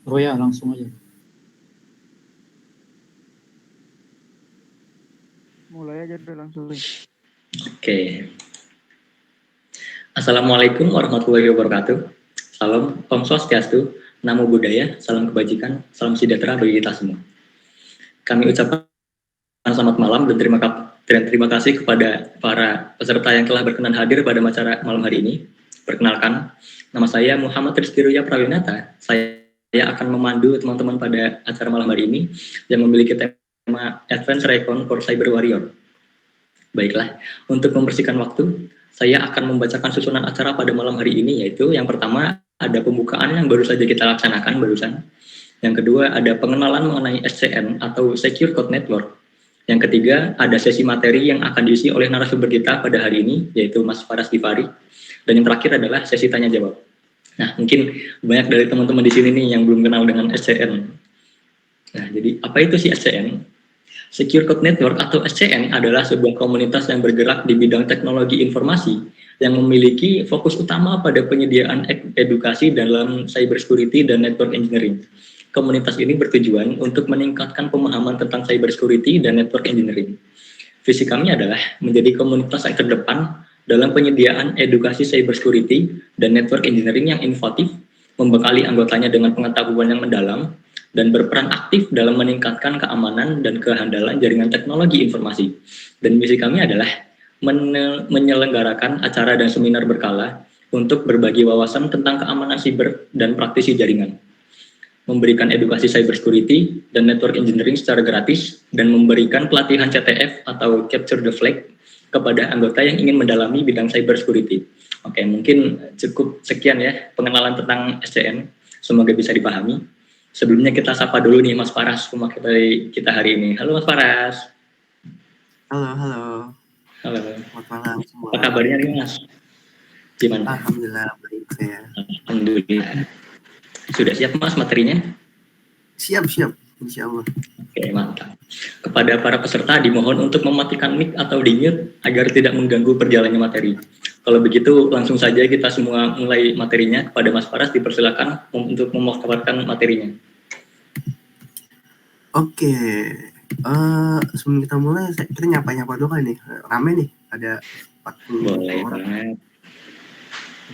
Oh ya, langsung aja. Mulai aja deh langsung. Oke. Assalamualaikum warahmatullahi wabarakatuh. Salam Om Swastiastu, Namo Buddhaya, salam kebajikan, salam sejahtera bagi kita semua. Kami ucapkan selamat malam dan terima kasih kepada para peserta yang telah berkenan hadir pada acara malam hari ini. Perkenalkan, nama saya Muhammad Rizky Ruya Prawinata. Saya akan memandu teman-teman pada acara malam hari ini yang memiliki tema Advanced Recon for Cyber Warrior. Baiklah, untuk membersihkan waktu, saya akan membacakan susunan acara pada malam hari ini, yaitu yang pertama ada pembukaan yang baru saja kita laksanakan barusan. Yang kedua ada pengenalan mengenai SCN atau Secure Code Network. Yang ketiga ada sesi materi yang akan diisi oleh narasumber kita pada hari ini, yaitu Mas Faras Gifari. Dan yang terakhir adalah sesi tanya jawab. Nah, mungkin banyak dari teman-teman di sini nih yang belum kenal dengan SCN. Nah, jadi apa itu sih SCN? Secure Code Network atau SCN adalah sebuah komunitas yang bergerak di bidang teknologi informasi yang memiliki fokus utama pada penyediaan edukasi dalam cybersecurity dan network engineering. Komunitas ini bertujuan untuk meningkatkan pemahaman tentang cybersecurity dan network engineering. Visi kami adalah menjadi komunitas yang terdepan dalam penyediaan edukasi cybersecurity dan network engineering yang inovatif, membekali anggotanya dengan pengetahuan yang mendalam, dan berperan aktif dalam meningkatkan keamanan dan kehandalan jaringan teknologi informasi. Dan misi kami adalah menyelenggarakan acara dan seminar berkala untuk berbagi wawasan tentang keamanan siber dan praktisi jaringan, memberikan edukasi cybersecurity dan network engineering secara gratis, dan memberikan pelatihan CTF atau Capture the Flag kepada anggota yang ingin mendalami bidang cybersecurity. Oke, mungkin cukup sekian ya pengenalan tentang SCN. Semoga bisa dipahami. Sebelumnya kita sapa dulu nih Mas Faras, pemateri kita hari ini. Halo Mas Faras. Halo. Selamat malam semua. Apa kabarnya nih Mas? Gimana? Alhamdulillah baik saya. Alhamdulillah. Sudah siap Mas materinya? Siap, insya Allah. Oke, mantap. Kepada para peserta dimohon untuk mematikan mic atau di-mute agar tidak mengganggu perjalannya materi. Kalau begitu langsung saja kita semua mulai materinya. Kepada Mas Faras dipersilakan untuk memaparkan materinya. Oke, sebelum kita mulai kita nyapa dulu kan nih. Rame nih, ada 40 Boleh orang. banget.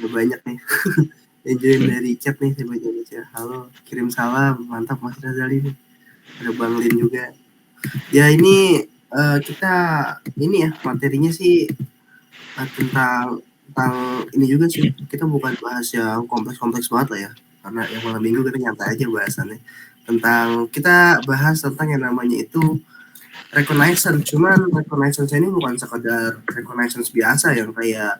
Udah banyak nih. Yang join dari chat nih, saya baca. Halo, kirim salam, mantap Mas Razali nih. Ada Bang Lin juga. Ya ini kita ini ya materinya sih tentang ini juga sih. Kita bukan bahas yang kompleks banget lah ya, karena yang malam minggu kita nyantai aja bahasannya. Kita bahas tentang yang namanya itu reconnaissance. Cuman reconnaissance ini bukan sekedar reconnaissance biasa yang kayak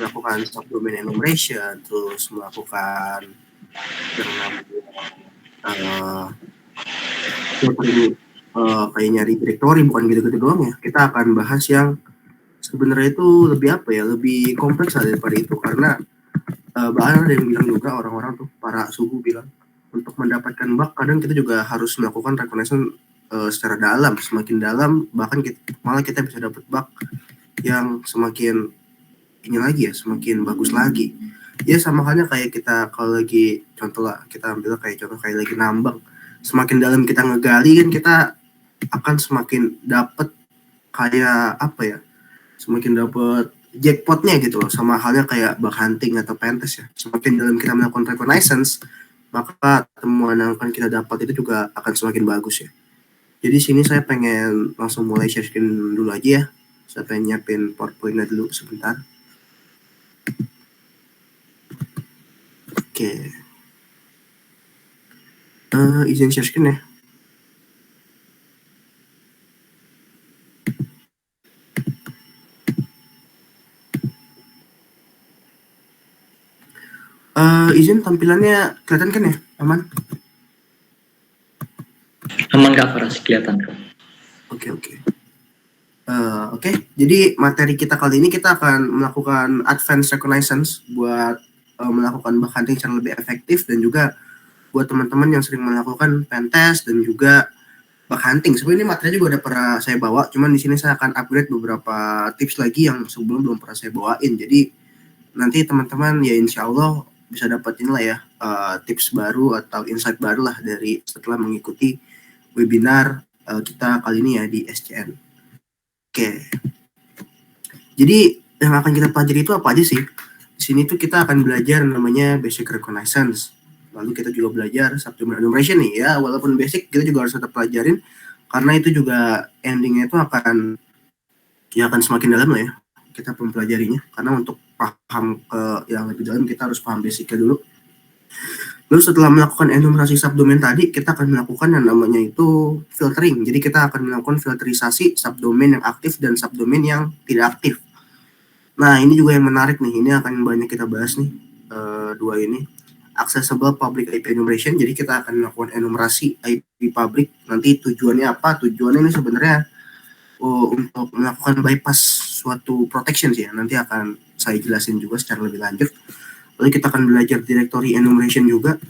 melakukan subdomain enumeration, terus melakukan yang namanya kayak nyari directory, bukan gitu-gitu doang ya. Kita akan bahas yang sebenarnya itu lebih kompleks lah daripada itu, karena bahkan ada yang bilang juga, orang-orang tuh para suhu bilang untuk mendapatkan bug kadang kita juga harus melakukan reconnaissance secara dalam. Semakin dalam bahkan malah kita bisa dapat bug yang semakin ini lagi ya, semakin bagus lagi ya. Sama halnya kayak kita kalau lagi contoh kayak lagi nambang, semakin dalam kita ngegali kan kita akan semakin dapat kayak semakin dapat jackpotnya gitu loh. Sama halnya kayak bug hunting atau pentest ya, semakin dalam kita melakukan reconnaissance maka temuan yang akan kita dapat itu juga akan semakin bagus ya. Jadi sini saya pengen langsung mulai share screen dulu aja ya. Saya pengen nyiapin PowerPoint-nya dulu sebentar. Oke. Izin share screen ya. Izin tampilannya kelihatan kan ya? Aman? Aman Kak Faras, kelihatan kok. Oke. Jadi materi kita kali ini kita akan melakukan advanced reconnaissance buat melakukan bug hunting secara lebih efektif, dan juga buat teman-teman yang sering melakukan pentest dan juga bug hunting. Sebenarnya ini materi juga udah pernah saya bawa, cuman di sini saya akan upgrade beberapa tips lagi yang sebelum belum pernah saya bawain. Jadi nanti teman-teman ya insya Allah bisa dapat inilah ya tips baru atau insight baru lah dari setelah mengikuti webinar kita kali ini ya di SCN. Oke. Jadi yang akan kita pelajari itu apa aja sih? Di sini tuh kita akan belajar namanya basic reconnaissance. Lalu kita juga belajar subdomain enumeration nih ya, walaupun basic kita juga harus tetap pelajarin karena itu juga endingnya itu akan semakin dalam lah ya kita mempelajarinya, karena untuk paham yang lebih dalam kita harus paham basicnya dulu. Lalu setelah melakukan enumerasi subdomain tadi, kita akan melakukan yang namanya itu filtering. Jadi kita akan melakukan filterisasi subdomain yang aktif dan subdomain yang tidak aktif. Nah, ini juga yang menarik nih. Ini akan banyak kita bahas nih, dua ini. Accessible Public IP Enumeration. Jadi kita akan melakukan enumerasi IP public. Nanti tujuannya apa? Tujuannya ini sebenarnya untuk melakukan bypass suatu protection sih ya. Nanti akan saya jelasin juga secara lebih lanjut. Lalu kita akan belajar directory enumeration juga.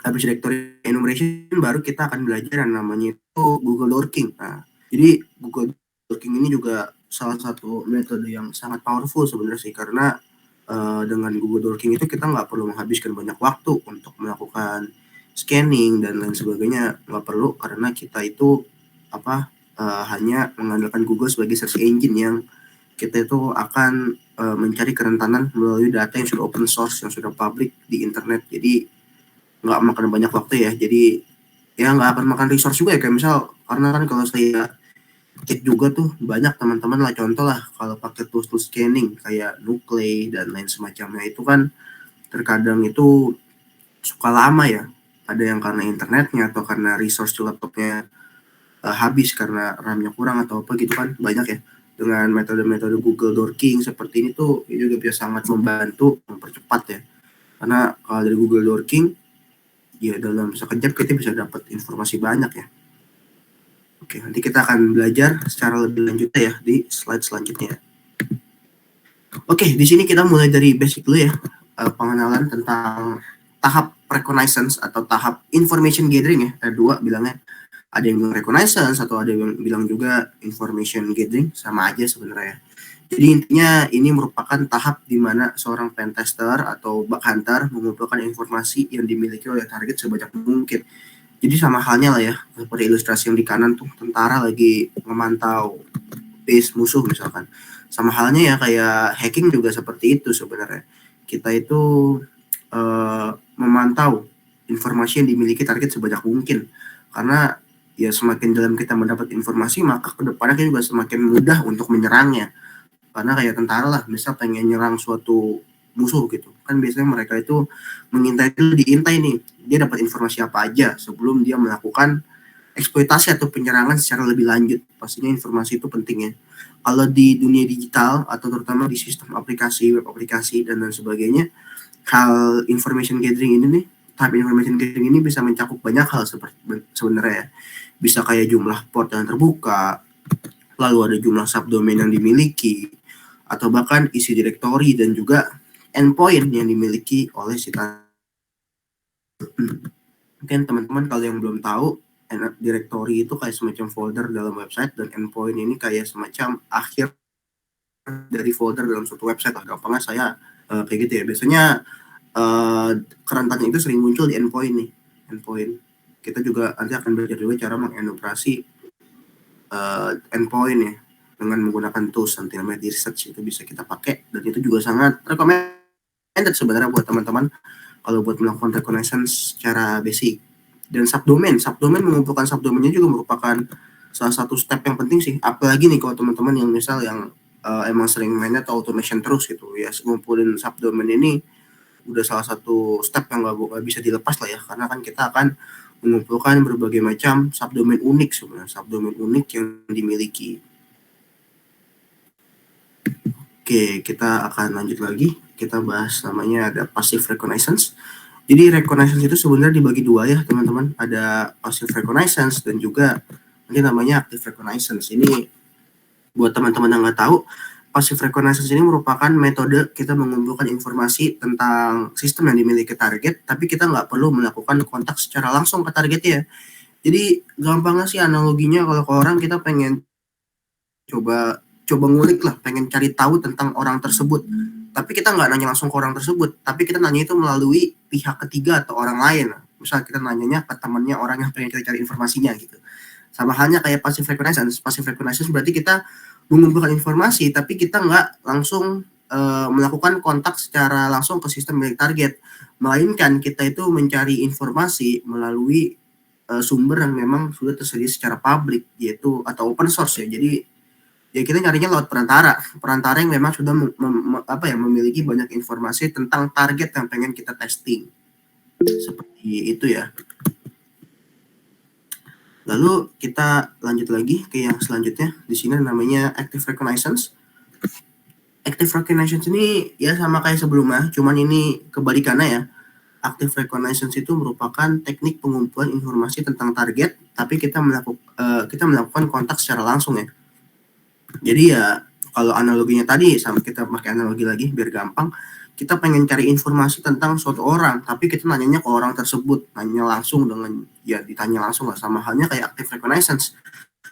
Habis directory enumeration baru kita akan belajar yang namanya itu Google Dorking. Nah, jadi Google Dorking ini juga salah satu metode yang sangat powerful sebenarnya sih, karena dengan Google Dorking itu kita nggak perlu menghabiskan banyak waktu untuk melakukan scanning dan lain sebagainya, nggak perlu, karena kita itu hanya mengandalkan Google sebagai search engine yang kita itu akan mencari kerentanan melalui data yang sudah open source, yang sudah public di internet. Jadi nggak makan banyak waktu ya, jadi ya nggak akan makan resource juga ya, kayak misal, karena kan kalau saya cek juga tuh banyak teman-teman lah, contoh lah kalau pakai tools scanning kayak Nuclei dan lain semacamnya, itu kan terkadang itu suka lama ya, ada yang karena internetnya atau karena resource laptopnya habis karena RAM-nya kurang atau apa gitu kan, banyak ya. Dengan metode-metode Google Dorking seperti ini tuh ini juga bisa sangat membantu mempercepat ya, karena kalau dari Google Dorking ya dalam sekejap kita bisa dapat informasi banyak ya. Oke, nanti kita akan belajar secara lebih lanjut ya di slide selanjutnya. Oke, di sini kita mulai dari basic dulu ya, pengenalan tentang tahap reconnaissance atau tahap information gathering ya. Ada dua bilangnya, ada yang bilang reconnaissance atau ada yang bilang juga information gathering, sama aja sebenarnya. Jadi intinya ini merupakan tahap di mana seorang pentester atau bug hunter mengumpulkan informasi yang dimiliki oleh target sebanyak mungkin. Jadi sama halnya lah ya, seperti ilustrasi yang di kanan tuh, tentara lagi memantau base musuh misalkan. Sama halnya ya kayak hacking juga seperti itu sebenarnya. Kita itu memantau informasi yang dimiliki target sebanyak mungkin. Karena ya semakin dalam kita mendapat informasi, maka kedepannya kita juga semakin mudah untuk menyerangnya. Karena kayak tentara lah, misal pengen nyerang suatu musuh gitu kan, biasanya mereka itu mengintai, itu diintai nih, dia dapat informasi apa aja sebelum dia melakukan eksploitasi atau penyerangan secara lebih lanjut. Pastinya informasi itu penting ya. Kalau di dunia digital atau terutama di sistem aplikasi, web aplikasi dan lain sebagainya, hal information gathering ini nih, tahap information gathering ini bisa mencakup banyak hal seperti sebenarnya ya. Bisa kayak jumlah port yang terbuka, lalu ada jumlah subdomain yang dimiliki, atau bahkan isi direktori dan juga endpoint yang dimiliki oleh si mungkin teman-teman kalau yang belum tahu, direktori itu kayak semacam folder dalam website, dan endpoint ini kayak semacam akhir dari folder dalam suatu website lah, gampangnya saya kayak gitu ya. Biasanya kerentanan itu sering muncul di endpoint nih, endpoint. Kita juga nanti akan belajar juga cara mengenumerasi endpoint ya dengan menggunakan tools nanti namanya di research, itu bisa kita pakai, dan itu juga sangat recommended sebenarnya buat teman-teman kalau buat melakukan reconnaissance secara basic. Dan subdomain mengumpulkan subdomainnya juga merupakan salah satu step yang penting sih, apalagi nih kalau teman-teman yang misal yang emang sering mainnya atau automation terus gitu ya, ngumpulin subdomain ini udah salah satu step yang gak bisa dilepas lah ya, karena kan kita akan mengumpulkan berbagai macam subdomain unik sebenarnya, subdomain unik yang dimiliki. Oke, kita akan lanjut lagi. Kita bahas namanya ada passive reconnaissance. Jadi reconnaissance itu sebenarnya dibagi dua ya teman-teman. Ada passive reconnaissance dan juga ini namanya active reconnaissance. Ini buat teman-teman yang nggak tahu, passive reconnaissance ini merupakan metode kita mengumpulkan informasi tentang sistem yang dimiliki target, tapi kita nggak perlu melakukan kontak secara langsung ke targetnya. Jadi gampangnya sih analoginya, kalau ke orang kita pengen coba ngulik lah, pengen cari tahu tentang orang tersebut, tapi kita nggak nanya langsung ke orang tersebut, tapi kita nanya itu melalui pihak ketiga atau orang lain. Misal kita nanyanya ke temannya orang yang pengen kita cari informasinya gitu. Sama halnya kayak passive reconnaissance. Passive reconnaissance berarti kita mengumpulkan informasi, tapi kita nggak langsung melakukan kontak secara langsung ke sistem milik target, melainkan kita itu mencari informasi melalui sumber yang memang sudah tersedia secara publik, yaitu atau open source ya. Jadi ya kita nyarinya lewat perantara yang memang sudah memiliki banyak informasi tentang target yang pengen kita testing, seperti itu ya. Lalu kita lanjut lagi ke yang selanjutnya. Di sini namanya active reconnaissance. Active reconnaissance ini ya sama kayak sebelumnya, cuman ini kebalikannya ya. Active reconnaissance itu merupakan teknik pengumpulan informasi tentang target, tapi kita melakukan kontak secara langsung ya. Jadi ya kalau analoginya tadi, sama kita pakai analogi lagi biar gampang. Kita pengen cari informasi tentang suatu orang, tapi kita nanyanya ke orang tersebut, nanya langsung ditanya langsung lah, sama halnya kayak active reconnaissance.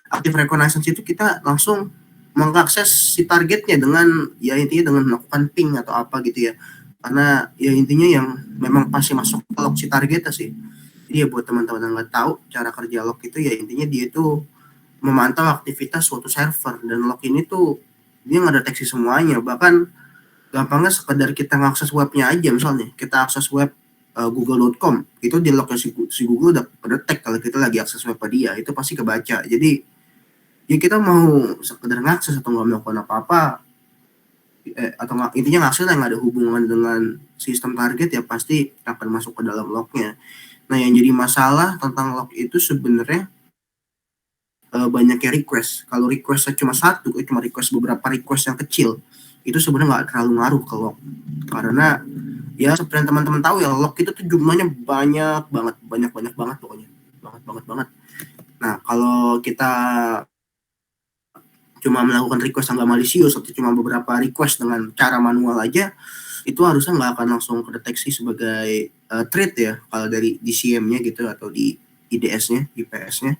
Active reconnaissance itu kita langsung mengakses si targetnya dengan intinya dengan melakukan ping atau apa gitu ya. Karena ya intinya yang memang pasti masuk ke log si targetnya sih. Jadi ya buat teman-teman yang nggak tahu cara kerja log itu, ya intinya dia itu memantau aktivitas suatu server, dan log ini tuh dia ngedeteksi semuanya. Bahkan gampangnya sekedar kita ngakses webnya aja, misalnya kita akses web google.com, itu di lognya si Google udah kedetek kalau kita lagi akses web dia, itu pasti kebaca. Jadi ya kita mau sekedar ngakses atau nggak melakukan apa-apa, intinya ngakses yang ada hubungan dengan sistem target ya pasti akan masuk ke dalam lognya. Nah yang jadi masalah tentang log itu sebenarnya banyaknya request. Kalau requestnya cuma satu, cuma request beberapa request yang kecil, itu sebenarnya nggak terlalu ngaruh ke log. Karena ya seperti yang teman-teman tahu ya, log itu tuh jumlahnya banyak banget pokoknya. Banget. Nah kalau kita cuma melakukan request yang nggak malisius atau cuma beberapa request dengan cara manual aja, itu harusnya nggak akan langsung kedeteksi sebagai threat ya, kalau dari DCM-nya gitu atau di IDS-nya, IPS-nya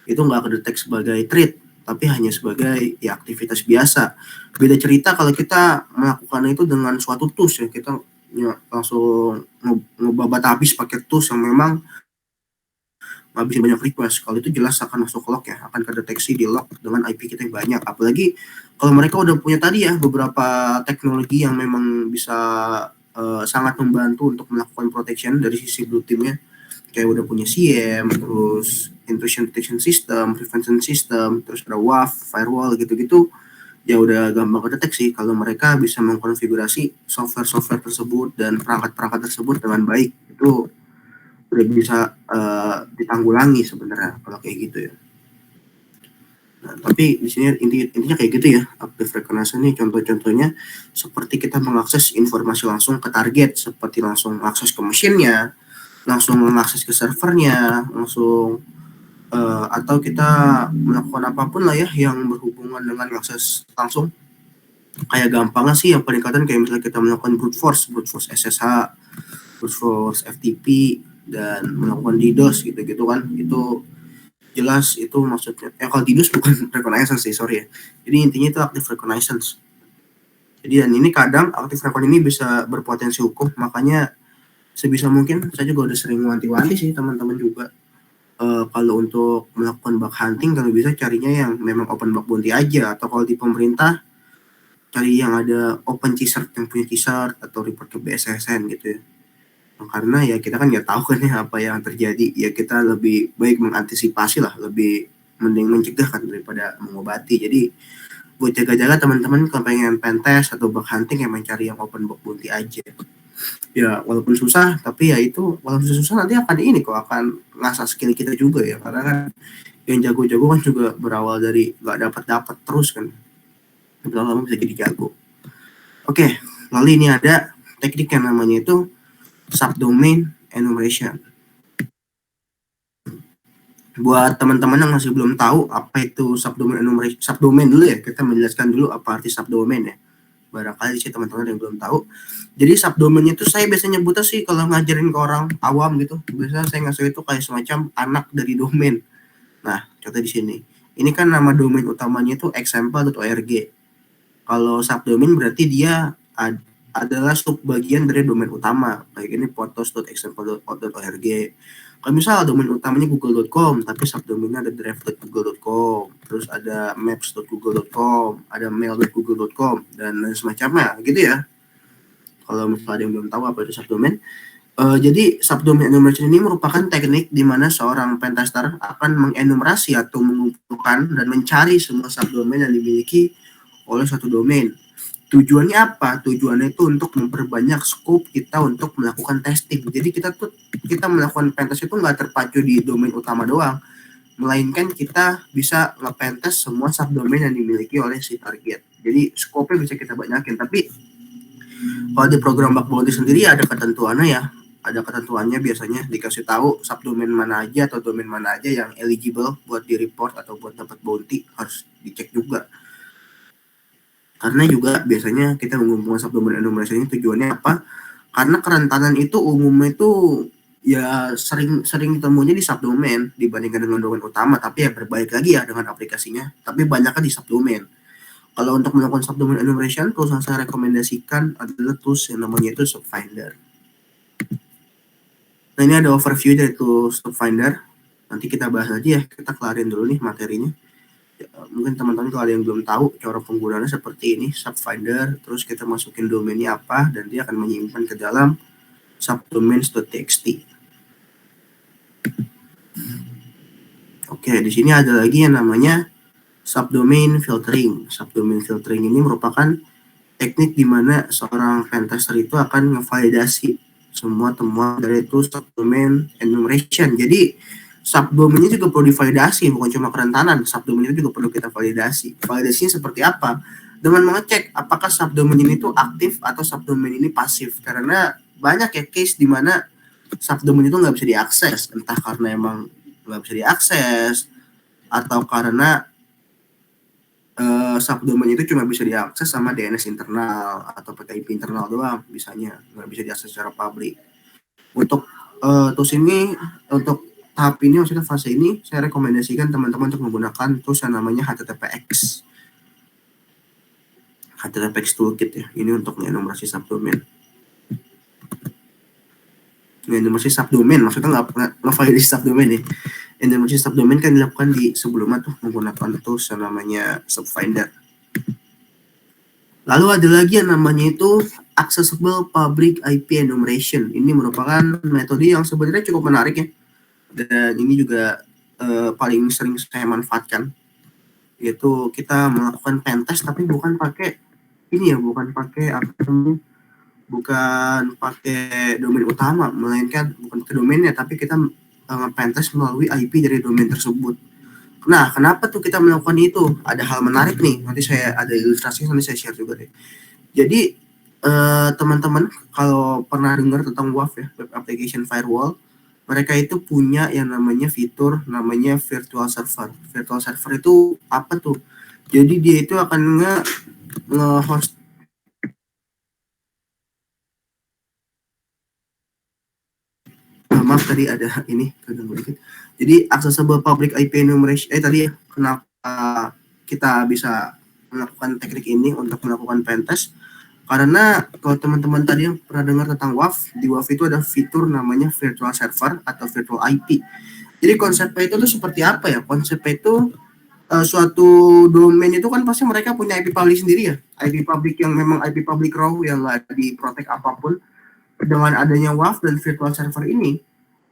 itu nggak kedetek sebagai threat, tapi hanya sebagai ya aktivitas biasa. Beda cerita kalau kita melakukan itu dengan suatu tools ya, kita ya, langsung ngebabat habis pakai tools yang memang ngabisin banyak request. Kalau itu jelas akan masuk ke log ya, akan kedeteksi di log dengan IP kita yang banyak. Apalagi kalau mereka udah punya tadi ya beberapa teknologi yang memang bisa sangat membantu untuk melakukan protection dari sisi blue team-nya, kayak udah punya CM, terus intrusion detection system, prevention system, terus ada WAF, firewall gitu-gitu, ya udah gampang kedeteksi kalau mereka bisa mengkonfigurasi software tersebut dan perangkat tersebut dengan baik. Itu udah bisa ditanggulangi sebenarnya kalau kayak gitu ya. Nah, tapi di sini intinya kayak gitu ya. Active reconnaissance ini contoh-contohnya seperti kita mengakses informasi langsung ke target, seperti langsung akses ke mesinnya, langsung mengakses ke servernya, langsung atau kita melakukan apapun lah ya yang berhubungan dengan akses langsung. Kayak gampangnya sih yang paling kelihatan kayak misalnya kita melakukan brute force SSH, brute force FTP, dan melakukan DDoS gitu-gitu kan. Itu jelas itu maksudnya kalau DDoS bukan reconnaissance sih, sorry ya. Jadi intinya itu active reconnaissance. Jadi dan ini kadang active reconnaissance ini bisa berpotensi hukum, makanya sebisa mungkin saya juga udah sering wanti-wanti sih teman-teman juga. Kalau untuk melakukan bug hunting, kalau bisa carinya yang memang open bug bounty aja, atau kalau di pemerintah cari yang ada open CSRT, yang punya CSRT atau report ke BSSN gitu ya. Karena ya kita kan nggak tahu kan ya apa yang terjadi, ya kita lebih baik mengantisipasi lah, lebih mending mencegah kan daripada mengobati. Jadi buat jaga-jaga teman-teman kalau pengen pentest atau bug hunting yang mencari yang open bug bounty aja. Ya walaupun susah, tapi ya itu walaupun susah nanti akan ini kok, akan ngasah skill kita juga ya, karena kan yang jago-jago kan juga berawal dari nggak dapat terus kan, lama-lama bisa jadi jago. Oke, lalu ini ada teknik yang namanya itu subdomain enumeration. Buat teman-teman yang masih belum tahu apa itu subdomain enumeration, subdomain dulu ya, kita menjelaskan dulu apa arti subdomain ya. Barangkali sih teman-teman yang belum tahu. Jadi subdomain itu saya biasanya nyebutnya sih kalau ngajarin ke orang awam gitu, biasanya saya ngasih itu kayak semacam anak dari domain. Nah, contoh di sini. Ini kan nama domain utamanya itu example.org. Kalau subdomain berarti dia adalah subbagian dari domain utama. Kayak gini photos.example.org. Kalau misal domain utamanya google.com, tapi subdomainnya ada drive.google.com, terus ada maps.google.com, ada mail.google.com, dan lain semacamnya, gitu ya. Kalau misalnya ada yang belum tahu apa itu subdomain. Jadi subdomain enumeration ini merupakan teknik di mana seorang pentester akan mengenumerasi atau mengumpulkan dan mencari semua subdomain yang dimiliki oleh suatu domain. Tujuannya apa? Tujuannya itu untuk memperbanyak scope kita untuk melakukan testing. Jadi kita melakukan pentest itu nggak terpacu di domain utama doang, melainkan kita bisa nge-pentest semua subdomain yang dimiliki oleh si target. Jadi scope-nya bisa kita banyakin. Tapi kalau di program bug bounty sendiri ada ketentuannya ya. Ada ketentuannya, biasanya dikasih tahu subdomain mana aja atau domain mana aja yang eligible buat di report atau buat dapat bounty, harus dicek juga. Karena juga biasanya kita mengumpulkan subdomain enumeration ini tujuannya apa? Karena kerentanan itu umumnya itu ya sering ditemunya di subdomain dibandingkan dengan domain utama, tapi ya berbalik lagi ya dengan aplikasinya, tapi banyaknya di subdomain. Kalau untuk melakukan subdomain enumeration, tools yang saya rekomendasikan adalah tools yang namanya itu SubFinder. Nah, ini ada overview dari tools SubFinder. Nanti kita bahas aja ya, kita kelarin dulu nih materinya. Ya, mungkin teman-teman kalau ada yang belum tahu cara penggunaannya seperti ini, SubFinder, terus kita masukin domainnya apa, dan dia akan menyimpan ke dalam subdomains.txt. Oke, di sini ada lagi yang namanya subdomain filtering. Subdomain filtering ini merupakan teknik di mana seorang pentester itu akan ngevalidasi semua temuan dari itu subdomain enumeration. Jadi subdomainnya juga perlu divalidasi, bukan cuma kerentanan. Subdomain itu juga perlu kita validasi. Validasinya seperti apa? Dengan mengecek apakah subdomain ini tuh aktif atau subdomain ini pasif. Karena banyak ya case di mana subdomain itu nggak bisa diakses, entah karena emang nggak bisa diakses atau karena subdomain itu cuma bisa diakses sama DNS internal atau pakai IP internal doang, bisanya nggak bisa diakses secara publik. Untuk tools ini, untuk tahap ini, maksudnya fase ini, saya rekomendasikan teman-teman untuk menggunakan tools yang namanya HTTPX Toolkit ya. Ini untuk enumerasi subdomain. Enumerasi subdomain maksudnya nggak validasi subdomain ya. Enumerasi subdomain kan dilakukan di sebelumnya tuh menggunakan tools yang namanya SubFinder. Lalu ada lagi yang namanya itu Accessible Public IP Enumeration. Ini merupakan metode yang sebenarnya cukup menarik ya. Dan ini juga paling sering saya manfaatkan. Yaitu kita melakukan pentest tapi bukan pakai ini ya, bukan pakai domain utama, melainkan bukan pakai domainnya, tapi kita nge-pentest melalui IP dari domain tersebut. Nah, kenapa tuh kita melakukan itu? Ada hal menarik nih, nanti saya ada ilustrasi, nanti saya share juga deh. Jadi teman-teman kalau pernah dengar tentang WAF ya, Web Application Firewall, mereka itu punya yang namanya fitur namanya virtual server. Virtual server itu apa tuh? Jadi dia itu akan nge-host maaf tadi ada ini dikit. Jadi accessible public IP enumeration tadi kenapa kita bisa melakukan teknik ini untuk melakukan pentest, karena kalau teman-teman tadi yang pernah dengar tentang WAF, di WAF itu ada fitur namanya virtual server atau virtual IP. Jadi konsepnya itu tuh seperti apa ya? Konsepnya itu suatu domain itu kan pasti mereka punya IP public sendiri ya, IP public yang memang IP public raw yang nggak diprotek apapun. Dengan adanya WAF dan virtual server ini,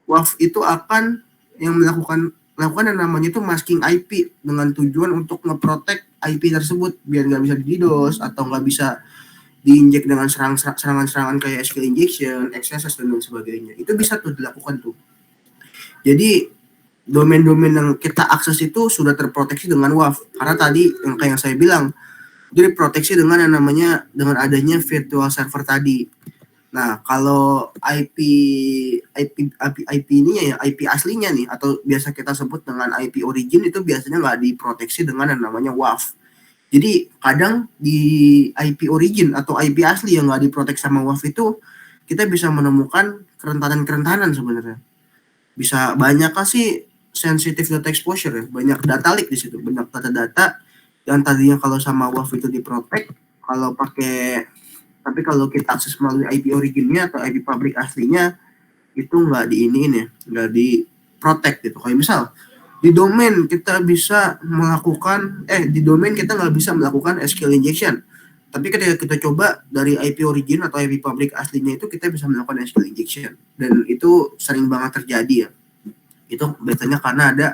WAF itu akan yang melakukan yang namanya itu masking IP dengan tujuan untuk ngeprotek IP tersebut biar nggak bisa di-DDoS atau nggak bisa diinjek dengan serangan-serangan kayak SQL injection, XSS dan lain sebagainya. Itu bisa tuh dilakukan tuh. Jadi domain-domain yang kita akses itu sudah terproteksi dengan WAF. Karena tadi yang kayak yang saya bilang, itu diproteksi dengan yang namanya dengan adanya virtual server tadi. Nah, kalau IP ini ya, IP aslinya nih, atau biasa kita sebut dengan IP origin, itu biasanya nggak diproteksi dengan yang namanya WAF. Jadi kadang di IP origin atau IP asli yang nggak diprotek sama WAF itu, kita bisa menemukan kerentanan sebenarnya. Bisa banyak sih sensitive data exposure ya, banyak data leak di situ, banyak data-data yang tadinya kalau sama WAF itu diprotek, kalau pakai Tapi kalau kita akses melalui IP originnya atau IP public aslinya, itu nggak diiniin ya, nggak di protect gitu. Kayak misal di domain kita bisa melakukan di domain kita nggak bisa melakukan SQL injection, tapi ketika kita coba dari IP origin atau IP public aslinya itu kita bisa melakukan SQL injection, dan itu sering banget terjadi ya. Itu biasanya karena ada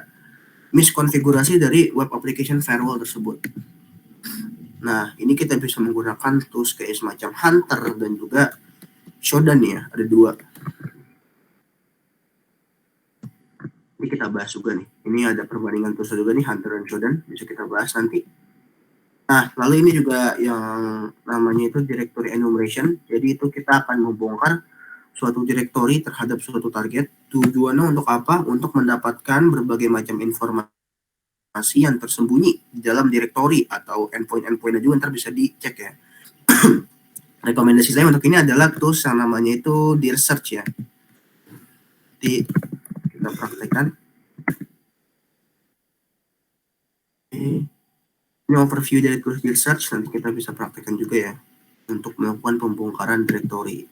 miskonfigurasi dari web application firewall tersebut. Nah, ini kita bisa menggunakan tools kayak semacam Hunter dan juga Shodan ya, ada dua. Ini kita bahas juga nih. Ini ada perbandingan tools juga nih, Hunter dan Shodan, bisa kita bahas nanti. Nah, lalu ini juga yang namanya itu directory enumeration. Jadi itu kita akan membongkar suatu directory terhadap suatu target. Tujuannya untuk apa? Untuk mendapatkan berbagai macam informasi yang tersembunyi di dalam directory atau endpoint-endpointnya juga ntar bisa dicek ya. Rekomendasi saya untuk ini adalah tools yang namanya itu Dir Search ya. Jadi kita praktekkan. Ini overview dari tools Dir Search, nanti kita bisa praktekkan juga ya untuk melakukan pembongkaran directory.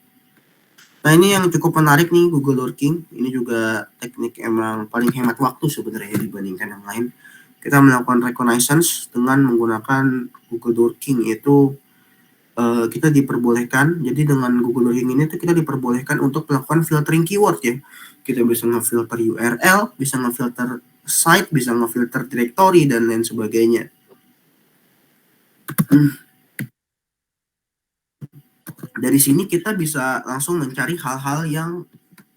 Nah, ini yang cukup menarik nih, Google Lurking. Ini juga teknik emang paling hemat waktu sebenarnya dibandingkan yang lain. Kita melakukan reconnaissance dengan menggunakan Google Lurking, yaitu kita diperbolehkan, jadi dengan Google Lurking ini tuh kita diperbolehkan untuk melakukan filtering keyword ya. Kita bisa ngefilter URL, bisa ngefilter site, bisa ngefilter directory, dan lain sebagainya. Dari sini kita bisa langsung mencari hal-hal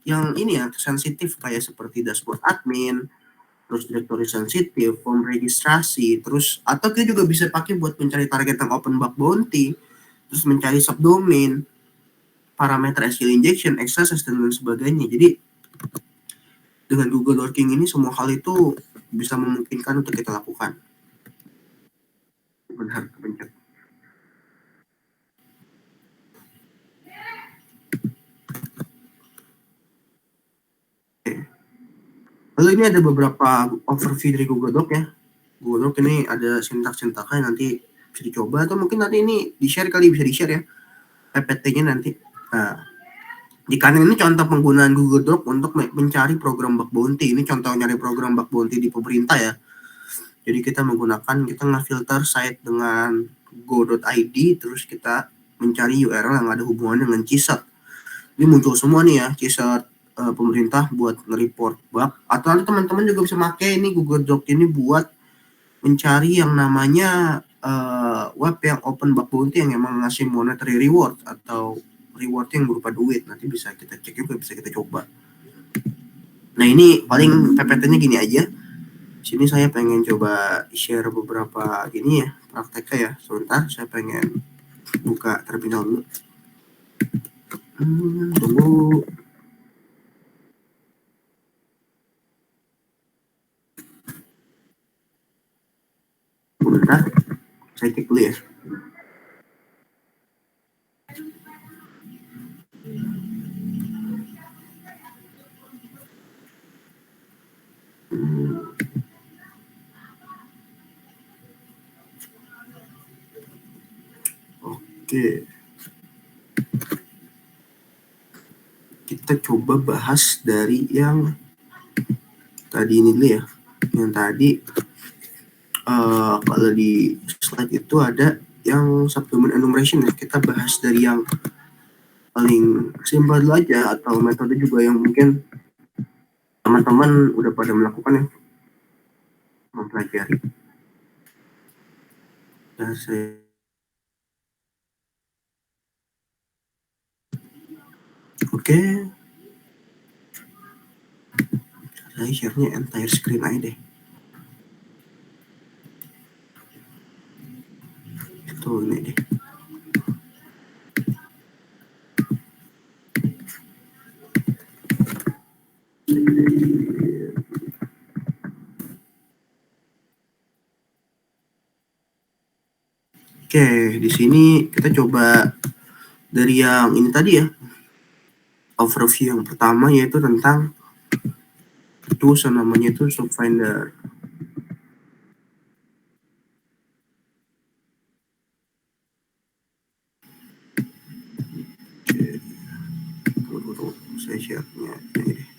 yang ini ya, sensitif, kayak seperti dashboard admin, terus directory sensitif, form registrasi, terus atau kita juga bisa pakai buat mencari target yang open bug bounty, terus mencari subdomain, parameter SQL injection, XSS, dan lain sebagainya. Jadi dengan Google Lurking ini semua hal itu bisa memungkinkan untuk kita lakukan. Benar, kepencet. Lalu ini ada beberapa overview dari Google Doc ya. Google Doc ini ada sintaks-sintaksnya, nanti bisa dicoba, atau mungkin nanti ini di-share kali, bisa di-share ya PPT-nya nanti. Nah, di kanan ini contoh penggunaan Google Doc untuk mencari program bug bounty. Ini contoh nyari program bug bounty di pemerintah ya. Jadi kita nge-filter site dengan go.id, terus kita mencari URL yang ada hubungannya dengan CSAT. Ini muncul semua nih ya, CSAT pemerintah buat nge-report bug. Atau nanti teman-teman juga bisa pakai ini Google Doc ini buat mencari yang namanya web yang open bug bounty yang emang ngasih monetary reward atau reward yang berupa duit. Nanti bisa kita cek juga, bisa kita coba. Nah, ini paling PPT-nya gini aja. Sini saya pengen coba share beberapa ini ya, prakteknya ya. Sebentar, saya pengen buka terminal dulu. Tunggu. Sebentar, saya cek dulu ya. Oke. Kita coba bahas dari yang tadi ini dulu ya. Yang tadi kalau di slide itu ada yang subdomain enumeration ya. Kita bahas dari yang paling simpel dulu aja, atau metode juga yang mungkin teman-teman udah pada melakukan ya, mempelajari. Nah, Oke. Saya share-nya entire screen aja deh. Itu ini deh. Oke, di sini kita coba dari yang ini tadi ya. Overview yang pertama yaitu tentang tools yang namanya itu Subfinder. saya share-nya ini deh.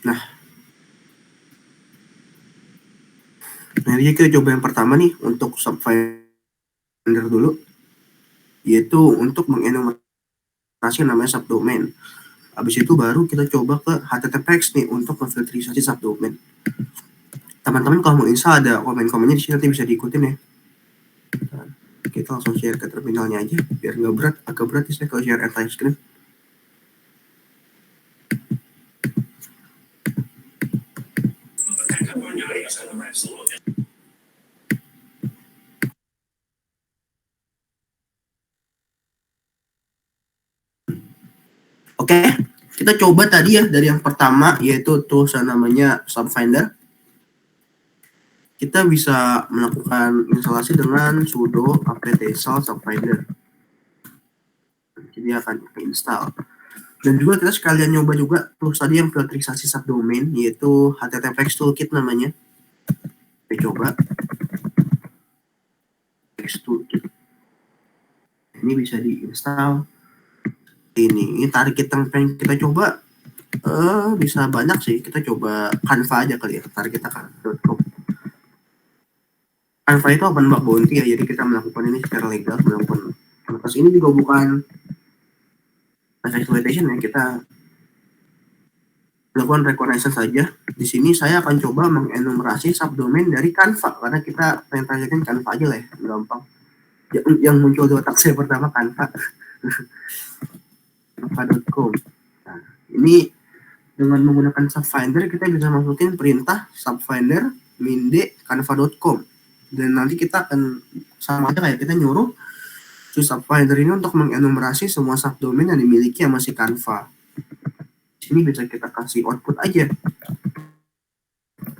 Nah, jadi kita coba yang pertama nih untuk subfinder dulu, yaitu untuk mengenumerasi namanya subdomain. Habis itu baru kita coba ke HTTPX nih untuk memfilterisasi subdomain. Teman-teman kalau mau install ada komen-komennya di sini nanti bisa diikutin ya. Kita langsung share ke terminalnya aja biar nggak berat, agak berat sih saya kalau share entire screen. Oke, kita coba tadi ya dari yang pertama yaitu tools yang namanya Subfinder. Kita bisa melakukan instalasi dengan sudo apt install subfinder. Jadi akan install. Dan juga kita sekalian nyoba juga tools tadi yang filterisasi subdomain yaitu HTTPX Toolkit namanya. Kita coba. Toolkit. Ini bisa diinstal. Ini target yang pengen kita coba bisa banyak sih. Kita coba Canva aja kali ya. Target kita Canva.com. Canva itu open bug bounty ya, jadi kita melakukan ini secara legal, melakukan atas ini juga bukan exploitation ya, kita melakukan reconnaissance saja. Di sini saya akan coba mengenumerasi subdomain dari Canva karena kita pengen tanyakan Canva aja lah ya, gampang. Yang muncul di otak saya pertama Canva. Canva.com. Nah, ini dengan menggunakan subfinder kita bisa masukin perintah subfinder minde canva.com. Dan nanti kita akan sama aja kayak kita nyuruh si subfinder ini untuk mengenumerasi semua subdomain yang dimiliki sama si Canva. Di sini bisa kita kasih output aja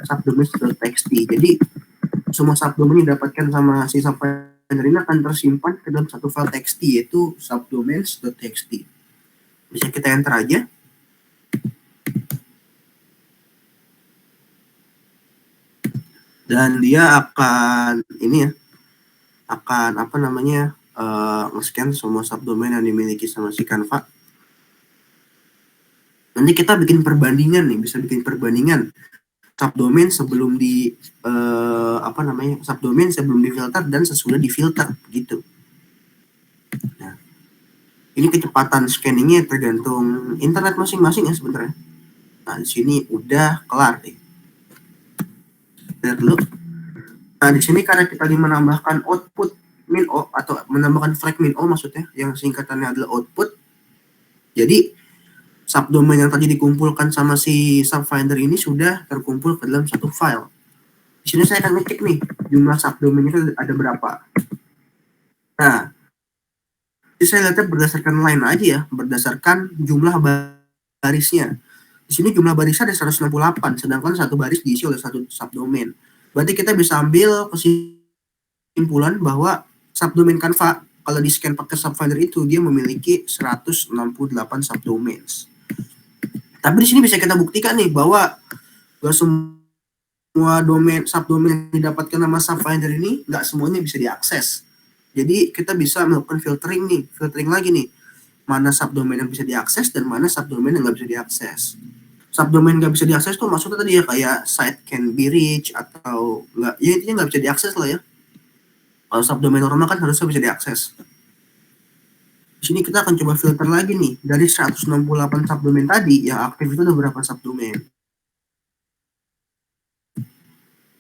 subdomain.txt. Jadi semua subdomain yang didapatkan sama si subfinder ini akan tersimpan ke dalam satu file txt yaitu subdomains.txt. Bisa kita enter aja. Dan dia akan ini ya, akan apa namanya nge-scan semua subdomain yang dimiliki sama si Canva. Nanti kita bikin perbandingan nih, bisa bikin perbandingan subdomain sebelum di subdomain sebelum difilter dan sesudah difilter gitu. Nah, ini kecepatan scanningnya tergantung internet masing-masing ya sebenarnya. Nah, di sini udah kelar nih. Dulu. Nah, di sini karena kita menambahkan output min-o atau menambahkan flag min-o maksudnya, yang singkatannya adalah output. Jadi subdomain yang tadi dikumpulkan sama si subfinder ini sudah terkumpul ke dalam satu file. Di sini saya akan ngecek nih jumlah subdomain itu ada berapa. Nah, jadi saya lihatnya berdasarkan line aja ya, berdasarkan jumlah barisnya. Di sini jumlah barisnya ada 168, sedangkan satu baris diisi oleh satu subdomain. Berarti kita bisa ambil kesimpulan bahwa subdomain Canva kalau di scan pakai subfinder itu dia memiliki 168 subdomains. Tapi di sini bisa kita buktikan nih bahwa gak semua subdomain yang didapatkan nama subfinder ini gak semuanya bisa diakses. Jadi kita bisa melakukan filtering lagi nih. Mana subdomain yang bisa diakses dan mana subdomain yang gak bisa diakses. Subdomain nggak bisa diakses tuh maksudnya tadi ya kayak site can be reached atau nggak, ya intinya nggak bisa diakses lah ya. Kalau subdomain normal kan harusnya bisa diakses. Di sini kita akan coba filter lagi nih dari 168 subdomain tadi yang aktif itu ada berapa subdomain.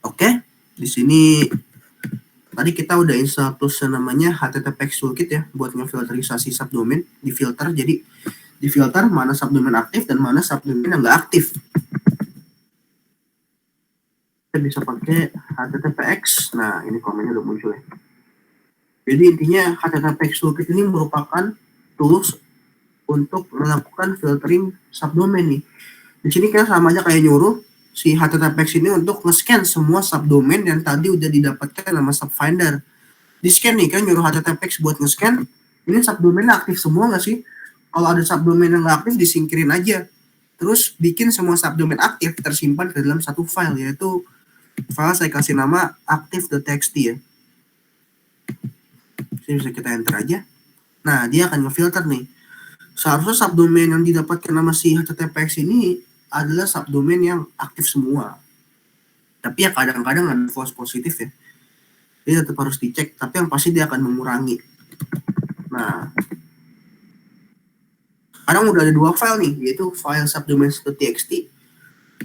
Oke, di sini tadi kita udah install tools yang namanya HTTPX Toolkit ya buat ngefilterisasi subdomain, difilter jadi difilter mana subdomain aktif dan mana subdomain yang nggak aktif. Kita bisa pakai HTTPX. Nah, ini komennya udah muncul ya. Jadi intinya HTTPX Toolkit ini merupakan tools untuk melakukan filtering subdomain nih. Di sini kita sama aja kayak nyuruh si HTTPX ini untuk nge-scan semua subdomain yang tadi udah didapatkan sama subfinder. Di scan nih kan nyuruh HTTPX buat nge-scan, ini subdomain aktif semua nggak sih? Kalau ada subdomain yang nggak aktif disingkirin aja. Terus bikin semua subdomain aktif tersimpan ke dalam satu file, yaitu file saya kasih nama active.txt ya. Sini bisa kita enter aja. Nah, dia akan ngefilter nih. Seharusnya subdomain yang didapatkan nama si HTTPS ini adalah subdomain yang aktif semua. Tapi ya kadang-kadang ada false positif ya. Dia tetap harus dicek, tapi yang pasti dia akan mengurangi. Nah, sekarang udah ada 2 file nih, yaitu file subdomains.txt,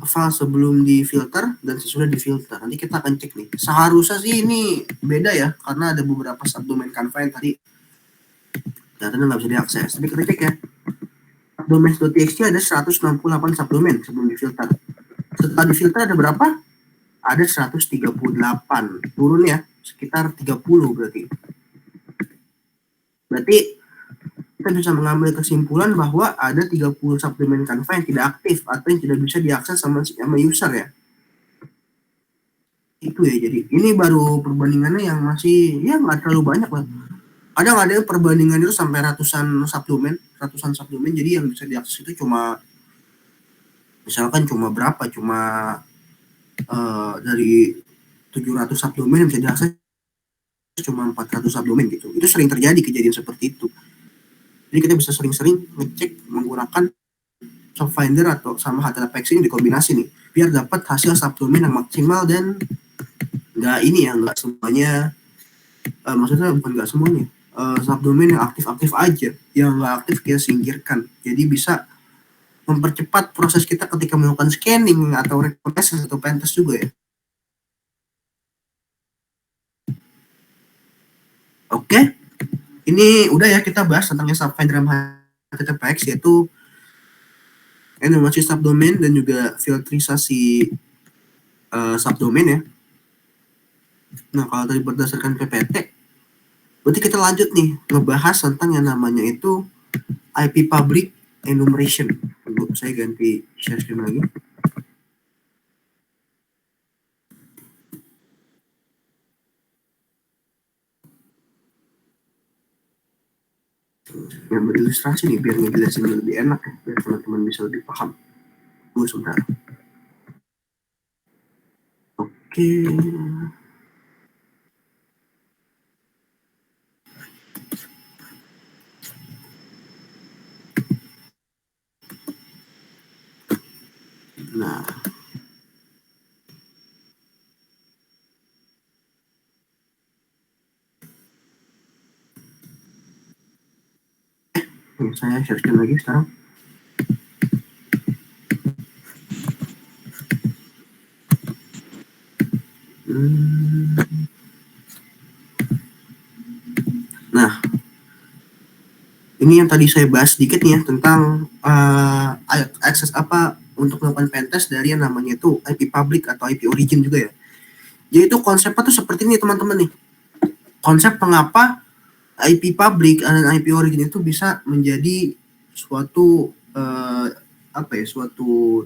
file sebelum difilter dan sesudah difilter. Nanti kita akan cek nih. Seharusnya sih ini beda ya, karena ada beberapa subdomain Canva yang tadi datanya nggak bisa diakses. Tapi kita cek ya. Subdomains.txt ada 168 subdomain sebelum difilter. Setelah difilter ada berapa? Ada 138. Turun ya, sekitar 30 berarti. Berarti kita bisa mengambil kesimpulan bahwa ada 30 subdomain Canva yang tidak aktif atau yang tidak bisa diakses sama user ya. Itu ya, jadi ini baru perbandingannya yang masih ya nggak terlalu banyak lah. Kadang ada yang perbandingan itu sampai ratusan subdomain, jadi yang bisa diakses itu cuma misalkan cuma berapa, cuma dari 700 subdomain yang bisa diakses cuma 400 subdomain gitu. Itu sering terjadi kejadian seperti itu. Jadi kita bisa sering-sering ngecek menggunakan Subfinder atau sama HTTPS ini dikombinasi nih, biar dapat hasil subdomain yang maksimal dan nggak ini ya, nggak semuanya, maksudnya bukan nggak semuanya, subdomain yang aktif-aktif aja, yang nggak aktif kita singkirkan. Jadi bisa mempercepat proses kita ketika melakukan scanning atau reconnaissance atau pentest juga ya. Oke. Ini udah ya, kita bahas tentang Subfinder HTTPS, yaitu enumerasi subdomain dan juga filterisasi subdomain ya. Nah, kalau tadi berdasarkan PPT, berarti kita lanjut nih ngebahas tentang yang namanya itu IP public enumeration. Tunggu, saya ganti share screen lagi. Yang berilustrasi nih biar ngejelasin lebih enak ya, biar teman-teman bisa lebih paham. Tunggu sebentar. Oke. Nah, saya share screen lagi sekarang. Nah, ini yang tadi saya bahas sedikit nih ya tentang akses apa untuk melakukan pentest dari yang namanya itu IP public atau IP origin juga ya. Jadi itu konsepnya tuh seperti ini teman-teman nih. Konsep mengapa IP public dan IP origin itu bisa menjadi suatu suatu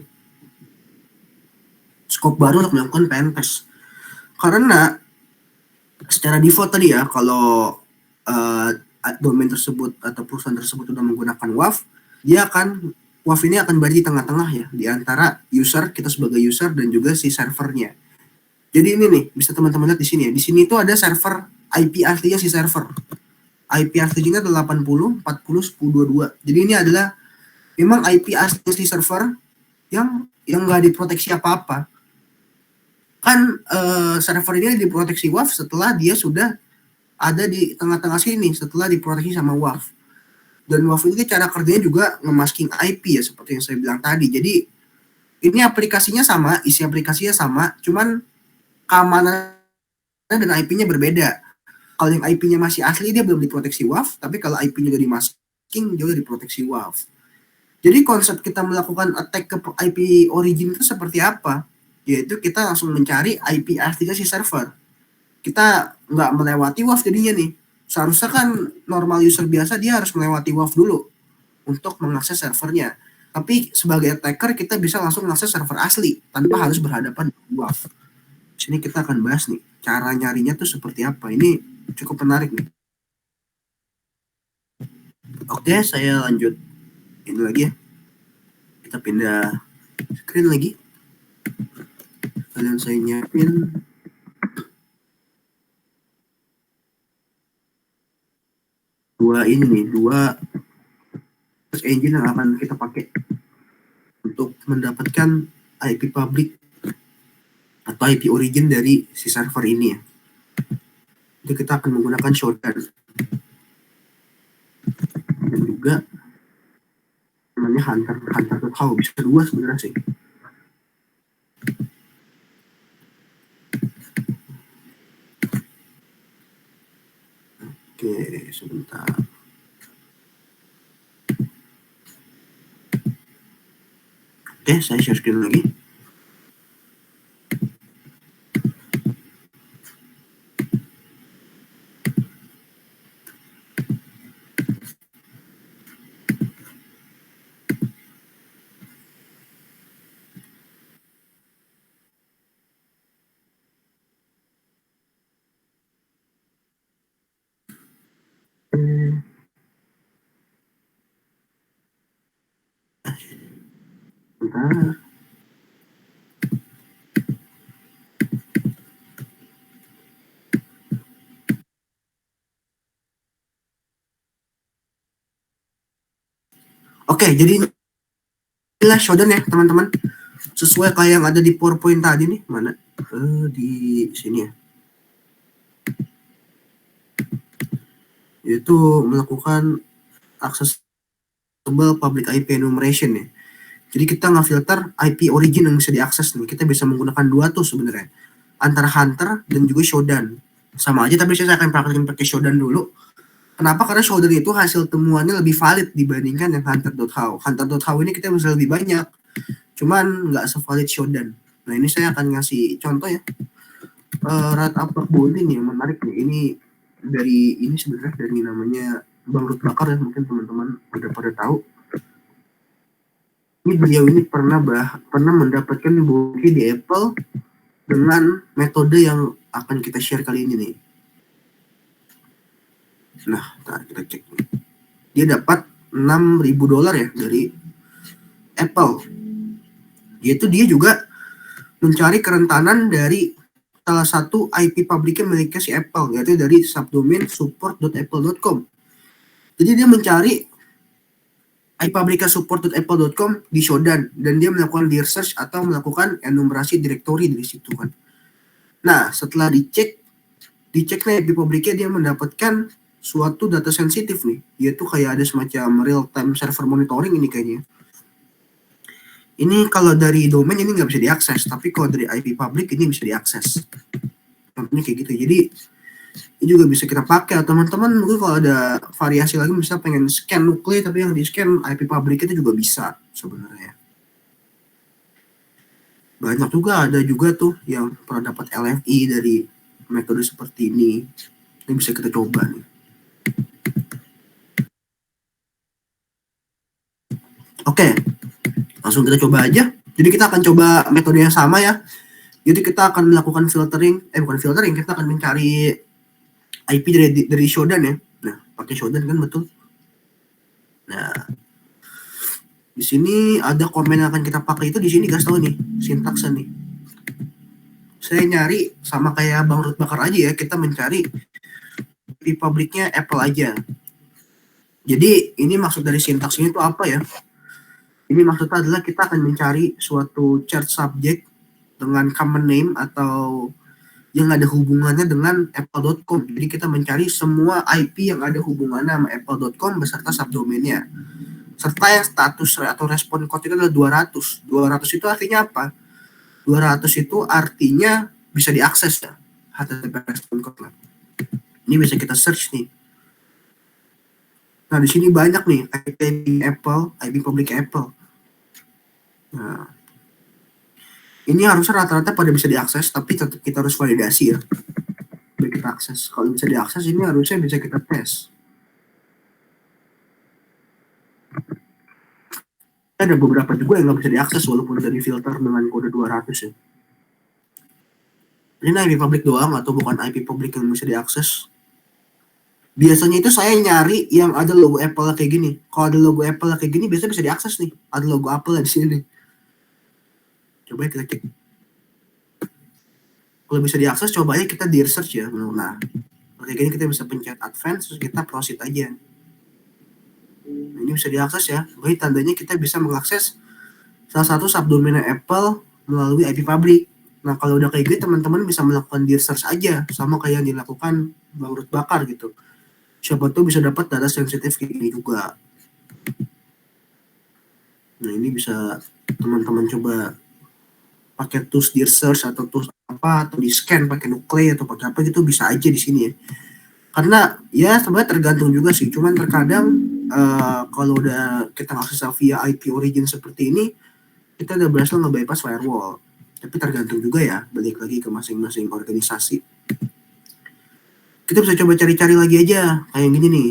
scope baru untuk melakukan pentest. Karena secara default tadi ya, kalau domain tersebut atau perusahaan tersebut sudah menggunakan WAF, WAF ini akan berada di tengah-tengah ya, di antara user, kita sebagai user, dan juga si servernya. Jadi ini nih, bisa teman-teman lihat di sini ya. Di sini itu ada server IP aslinya si server. IP aslinya adalah 80, 40, 10, 22. Jadi ini adalah memang IP asli si server yang nggak diproteksi apa-apa. Kan server ini diproteksi WAF setelah dia sudah ada di tengah-tengah sini, setelah diproteksi sama WAF. Dan WAF ini cara kerjanya juga ngemasking IP ya, seperti yang saya bilang tadi. Jadi ini aplikasinya sama, isi aplikasinya sama, cuman keamanan dan IP-nya berbeda. Kalau yang IP-nya masih asli, dia belum diproteksi WAF, tapi kalau IP-nya udah dimasking, dia udah diproteksi WAF. Jadi konsep kita melakukan attack ke IP origin itu seperti apa? Yaitu kita langsung mencari IP aslinya si server. Kita nggak melewati WAF jadinya nih. Seharusnya kan normal user biasa dia harus melewati WAF dulu untuk mengakses servernya. Tapi sebagai attacker kita bisa langsung mengakses server asli tanpa harus berhadapan dengan WAF. Sini kita akan bahas nih cara nyarinya tuh seperti apa. Ini cukup menarik nih. Oke, saya lanjut ini lagi ya. Kita pindah screen lagi. Kalian saya nyiapin. dua search engine yang akan kita pakai untuk mendapatkan IP public atau IP origin dari si server ini ya. Itu kita akan menggunakan Shodan dan juga namanya Hunter.how, bisa dua sebenarnya sih. Oke, sebentar. Oke, saya share screen lagi. Bentar. Oke, jadi inilah Shodan ya teman-teman. Sesuai kayak yang ada di PowerPoint tadi nih, mana? Di sini ya. Yaitu melakukan accessible public IP enumeration ya. Jadi kita ngefilter IP origin yang bisa diakses nih. Kita bisa menggunakan dua tuh sebenarnya. Antara Hunter dan juga Shodan. Sama aja, tapi saya akan praktekin pakai Shodan dulu. Kenapa? Karena Shodan itu hasil temuannya lebih valid dibandingkan yang Hunter.how. Hunter.how ini kita bisa lebih banyak, cuman nggak sevalid Shodan. Nah ini saya akan ngasih contoh ya. Rat Upload Bonding yang menarik nih. Ini sebenarnya dari namanya Bang Ruth Bakar ya, mungkin teman-teman udah pada tahu. Ini beliau ini pernah mendapatkan bukti di Apple dengan metode yang akan kita share kali ini nih. Nah, kita cek. Dia dapat $6.000 ya dari Apple. Yaitu dia juga mencari kerentanan dari salah satu IP publiknya miliknya si Apple, yaitu dari subdomain support.apple.com. Jadi dia mencari IP publiknya support.apple.com di Shodan, dan dia melakukan research atau melakukan enumerasi direktori dari situ kan. Nah, setelah dicek nih IP publiknya, dia mendapatkan suatu data sensitif nih, yaitu kayak ada semacam real time server monitoring ini kayaknya. Ini kalau dari domain ini nggak bisa diakses, tapi kalau dari IP public ini bisa diakses. Contohnya kayak gitu. Jadi ini juga bisa kita pakai. Teman-teman mungkin kalau ada variasi lagi, misalnya pengen scan nuklei tapi yang di scan IP public itu juga bisa sebenarnya. Banyak juga, ada juga tuh yang pernah dapat LFI dari metode seperti ini. Ini bisa kita coba nih. Oke, langsung kita coba aja. Jadi kita akan coba metode yang sama ya. Jadi kita akan melakukan filtering, kita akan mencari IP dari Shodan ya. Nah, pakai Shodan kan betul. Nah, di sini ada komen yang akan kita pakai itu di sini guys, tahu nih sintaksnya nih. Saya nyari sama kayak Bang Ruth Bakar aja ya, kita mencari IP publiknya Apple aja. Jadi ini maksud dari sintaksnya itu apa ya? Ini maksudnya adalah kita akan mencari suatu chart subject dengan common name atau yang ada hubungannya dengan apple.com. Jadi kita mencari semua IP yang ada hubungannya sama apple.com beserta subdomainnya. Serta yang status atau respon code itu adalah 200. 200 itu artinya apa? 200 itu artinya bisa diakses ya. HTTP respon code lah. Ini bisa kita search nih. Nah, di sini banyak nih IP Apple, IP publik Apple. Nah, ini harusnya rata-rata pada bisa diakses, tapi tetap kita harus validasi ya. Biar kita akses. Kalau bisa diakses, ini harusnya bisa kita tes. Ada beberapa juga yang nggak bisa diakses walaupun dari filter dengan kode 200 ya. Ini IP publik doang atau bukan IP publik yang bisa diakses. Biasanya itu saya nyari yang ada logo Apple kayak gini. Kalau ada logo Apple kayak gini, biasanya bisa diakses nih. Ada logo Apple di sini. Coba kita cek. Kalau bisa diakses, coba aja kita di research ya. Nah, kayak gini kita bisa pencet advance, terus kita proceed aja. Nah, ini bisa diakses ya. Berarti tandanya kita bisa mengakses salah satu subdomain Apple melalui IP public. Nah, kalau udah kayak gitu teman-teman bisa melakukan dear search aja sama kayak yang dilakukan Bang Ruth Bakar gitu. Siapa tuh bisa dapat data sensitif kayak gini juga. Nah, ini bisa teman-teman coba pakai tools dear search atau tools apa atau di scan pakai Nuclei atau pakai apa gitu bisa aja di sini ya. Karena ya sebenarnya tergantung juga sih. Cuman terkadang kalau udah kita akses via IP origin seperti ini, kita udah berhasil nge-bypass firewall. Tapi tergantung juga ya, balik lagi ke masing-masing organisasi. Kita bisa coba cari-cari lagi aja, kayak gini nih.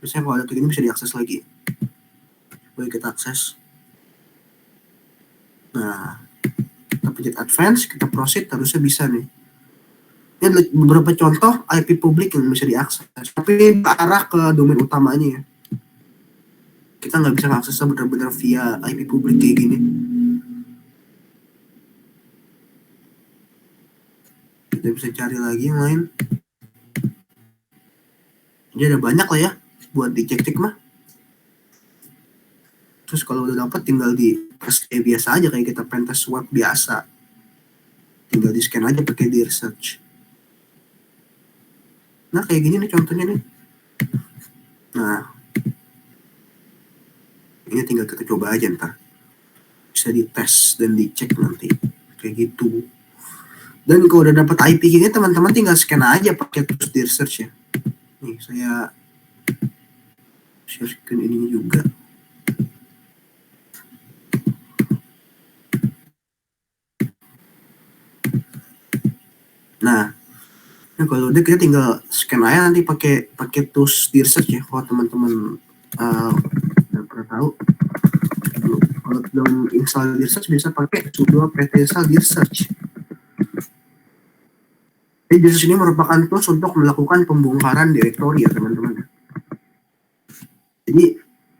Biasanya kalau ada kayak gini bisa diakses lagi. Boleh kita akses. Nah, kita pencet advance, kita proceed, harusnya bisa nih. Ini ada beberapa contoh IP publik yang bisa diakses. Tapi arah ke domain utamanya ya. Kita nggak bisa aksesnya benar-benar via IP publik kayak gini. Kita bisa cari lagi yang lain. Jadi ada banyak lah ya buat dicek-cek mah. Terus kalau udah dapat tinggal di press biasa aja kayak kita pentest web biasa. Tinggal di scan aja pakai di research. Nah kayak gini nih contohnya nih. Nah ini tinggal kita coba aja ntar. Bisa dites dan dicek nanti kayak gitu. Dan kalau udah dapat IP ini teman-teman tinggal scan aja pakai tools di research ya. Nih saya share ini juga. Nah kalau udah kita tinggal scan aja nanti pakai tools di research ya. Kalau teman-teman udah pernah tahu, kalau belum install di research bisa pakai sudo apt install di research. Jadi di sini merupakan tools untuk melakukan pembongkaran direktori ya teman-teman. Jadi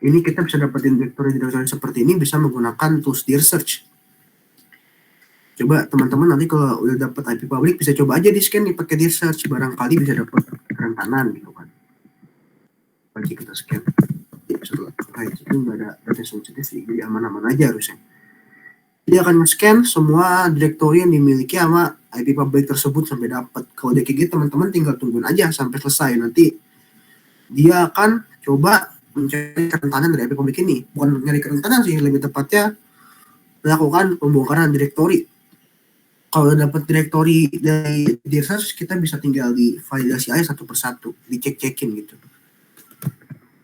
ini kita bisa dapetin direktori seperti ini bisa menggunakan tools di research. Coba teman-teman nanti kalau udah dapat IP public bisa coba aja di scan nih pakai di search, barangkali bisa dapat kerentanan gitu kan. Bagi kita scan. Setelah itu nggak ada data sensitif sih, jadi aman-aman aja harusnya. Dia akan scan semua direktori yang dimiliki sama IP public tersebut sampai dapat. Kalau udah kayak gitu teman-teman tinggal tungguin aja sampai selesai. Nanti dia akan coba mencari kerentanan dari IP public ini. Bukan mencari kerentanan sih, lebih tepatnya melakukan pembongkaran direktori. Kalau dapat direktori dari research kita bisa tinggal di validasi aja satu persatu, dicek-cekin gitu.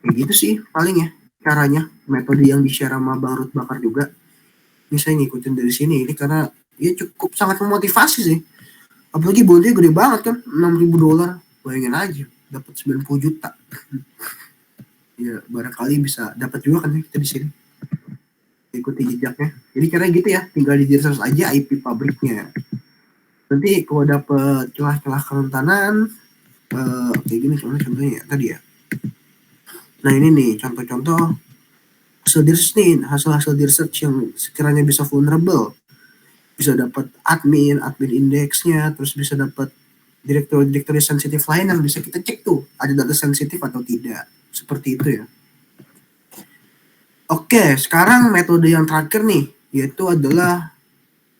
Kayak gitu sih paling ya caranya, metode yang di-share sama Bang Ruth Bakar juga. Ini saya ngikutin dari sini ini karena ya cukup sangat memotivasi sih. Apalagi bondnya gede banget kan, $6.000. Bayangin aja, dapat 90 juta. Ya barangkali bisa dapat juga kan ya kita di sini. Ikuti jejaknya. Jadi karena gitu ya, tinggal di research aja IP pabriknya. Nanti kalau dapet celah-celah kerentanan, kayak gini contohnya ya, tadi ya. Nah ini nih contoh-contoh hasil-hasil research yang sekiranya bisa vulnerable. Bisa dapat admin indeksnya, terus bisa dapat direktori sensitif lain yang bisa kita cek tuh, ada data sensitif atau tidak. Seperti itu ya. Oke, sekarang metode yang terakhir nih, yaitu adalah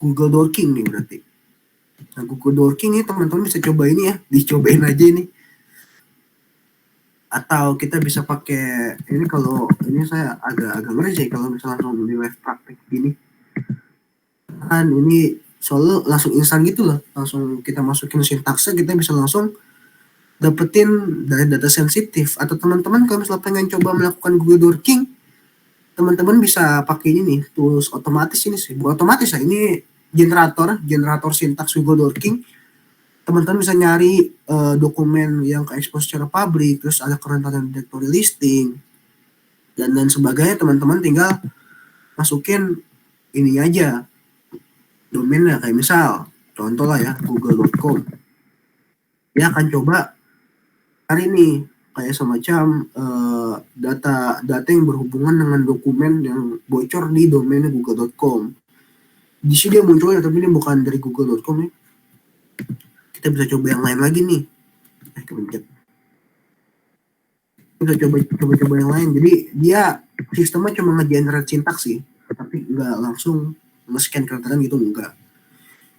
Google Dorking nih berarti. Nah, Google Dorking ini teman-teman bisa coba ini ya, dicobain aja ini. Atau kita bisa pakai ini, kalau ini saya agak ngeri sih kalau misalnya langsung di live praktek gini. Kan ini soalnya langsung instan gitu loh, langsung kita masukin sintaksnya kita bisa langsung dapetin dari data sensitif. Atau teman-teman kalau misalnya pengen coba melakukan Google Dorking, teman-teman bisa pakai ini nih, tools otomatis ini sih, bukan otomatis ya, ini generator sintaks Google Dorking. Teman-teman bisa nyari dokumen yang ke-expose secara publik, terus ada kerentanan directory listing, dan lain sebagainya. Teman-teman tinggal masukin ini aja, domainnya, kayak misal, contoh lah ya, google.com. Dia akan coba cari nih, kayak semacam data yang berhubungan dengan dokumen yang bocor di domainnya google.com. Di sini dia munculnya, tapi ini bukan dari google.com ya. Kita bisa coba yang lain lagi nih. Bisa coba yang lain. Jadi dia sistemnya cuma nge-generate sintaks sih, tapi nggak langsung nge-scan kertas gitu, enggak.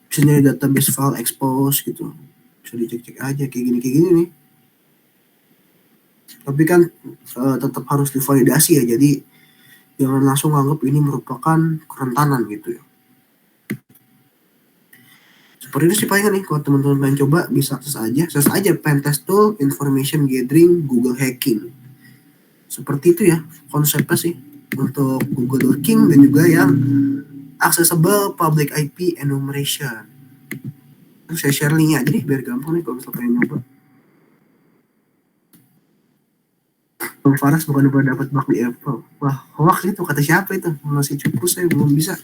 Bisa nyari database file expose gitu, bisa dicek-cek aja kayak gini nih. Tapi kan tetap harus divalidasi ya, jadi jangan langsung anggap ini merupakan kerentanan gitu ya. Seperti itu sih palingan nih, kalau teman-teman pengen coba bisa search aja Pentest Tool Information Gathering Google Hacking. Seperti itu ya konsepnya sih untuk Google Working dan juga yang accessible public IP enumeration. Terus saya share linknya aja nih biar gampang nih kalau misalnya pengen nyoba. Bang Faras bukan udah dapat bug di Apple. Wah, hoax itu kata siapa itu? Masih cukup saya belum bisa.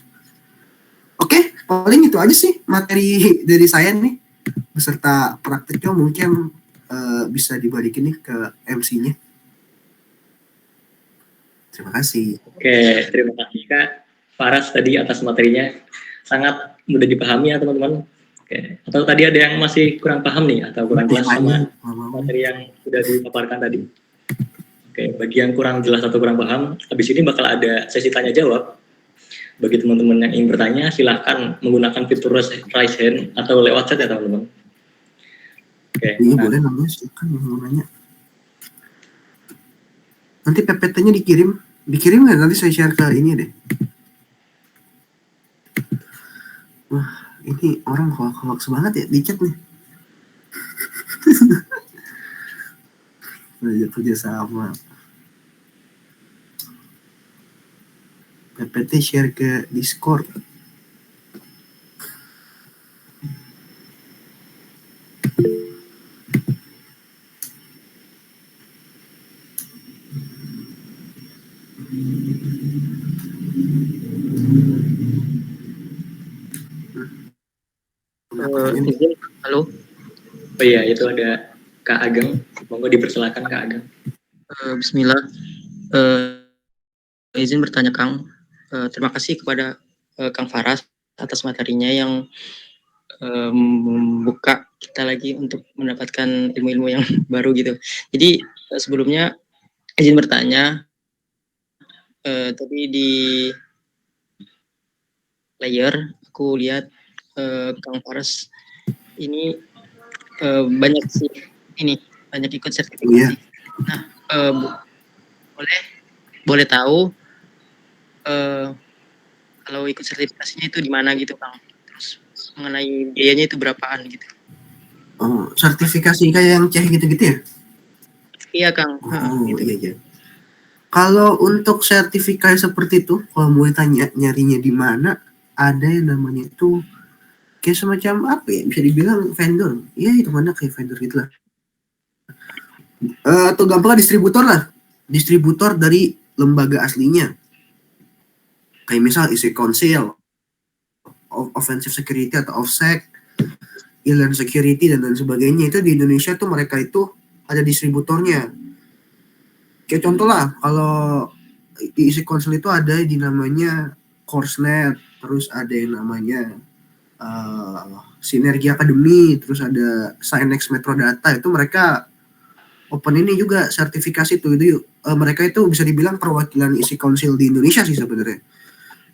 Oke, paling itu aja sih materi dari saya nih beserta prakteknya, mungkin bisa dibalikin nih ke MC-nya. Terima kasih. Oke, terima kasih Kak Faras tadi atas materinya. Sangat mudah dipahami ya teman-teman. Oke. Atau tadi ada yang masih kurang paham nih atau kurang jelas sama materi yang sudah dipaparkan tadi. Oke, bagi yang kurang jelas atau kurang paham, habis ini bakal ada sesi tanya jawab. Bagi teman-teman yang ingin bertanya, silahkan menggunakan fitur raise hand atau lewat chat ya teman-teman. Oke. Iya, boleh namanya, silakan yang mau nanya. Nanti PPT-nya dikirim nggak? Nanti saya share ke ini deh. Wah, ini orang hoax banget ya di chat nih. Kerja sama. PPT share ke Discord. Halo. Oh iya, itu ada Kak Ageng. Monggo dipersilakan Kak Ageng. Bismillah. Izin bertanya Kang. Terima kasih kepada Kang Faras atas materinya yang membuka kita lagi untuk mendapatkan ilmu-ilmu yang baru gitu. Jadi sebelumnya izin bertanya, tadi di layer aku lihat Kang Faras ini banyak sih banyak ikut sertifikasi. Nah, boleh tahu kalau ikut sertifikasinya itu di mana gitu Kang? Terus mengenai biayanya itu berapaan gitu? Oh, sertifikasi kayak yang CEH gitu-gitu ya? Iya Kang. Oh gitu. iya. Kalau untuk sertifikasi seperti itu, kalau mau ditanya nyarinya di mana, ada yang namanya itu kayak semacam apa ya? Bisa dibilang vendor. Iya, itu mana kayak vendor gitu lah. Atau gampangnya distributor lah. Distributor dari lembaga aslinya. Kayak misal isi Council, Offensive Security atau OffSec, Inland Security dan lain sebagainya. Itu di Indonesia tuh mereka itu ada distributornya. Kayak contoh lah, kalau di isi Council itu ada di namanya CourseNet, terus ada yang namanya Sinergi Academy, terus ada Synex Metrodata. Itu mereka open ini juga sertifikasi tuh. Itu mereka itu bisa dibilang perwakilan isi Council di Indonesia sih sebenarnya.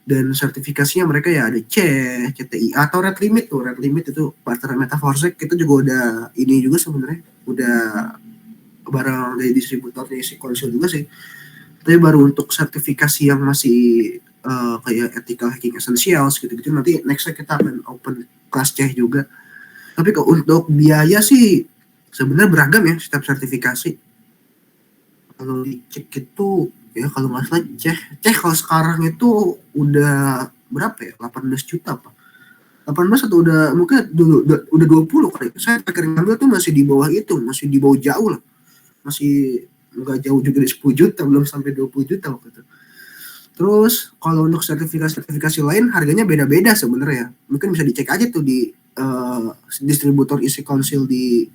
Dan sertifikasinya mereka ya ada CTI atau Red Limit tuh. Red Limit itu partner Metaforsec, itu juga udah ini juga sebenarnya, udah barang dari distributornya isi Council juga sih. Tapi baru untuk sertifikasi yang masih kayak Ethical Hacking Essentials gitu-gitu, nanti nextnya kita akan open kelas CEH juga. Tapi untuk biaya sih sebenarnya beragam ya setiap sertifikasi. Kalau dicek itu ya, kalau nggak salah CEH kalau sekarang itu udah berapa ya, 18 juta apa 18 atau udah mungkin udah 20 kali. Saya terakhir ngambil tuh masih di bawah itu, masih di bawah jauh lah, masih nggak jauh juga di 10 juta, belum sampai 20 juta waktu itu. Terus kalau untuk sertifikasi lain harganya beda-beda sebenarnya. Mungkin bisa dicek aja tuh di distributor isi Council di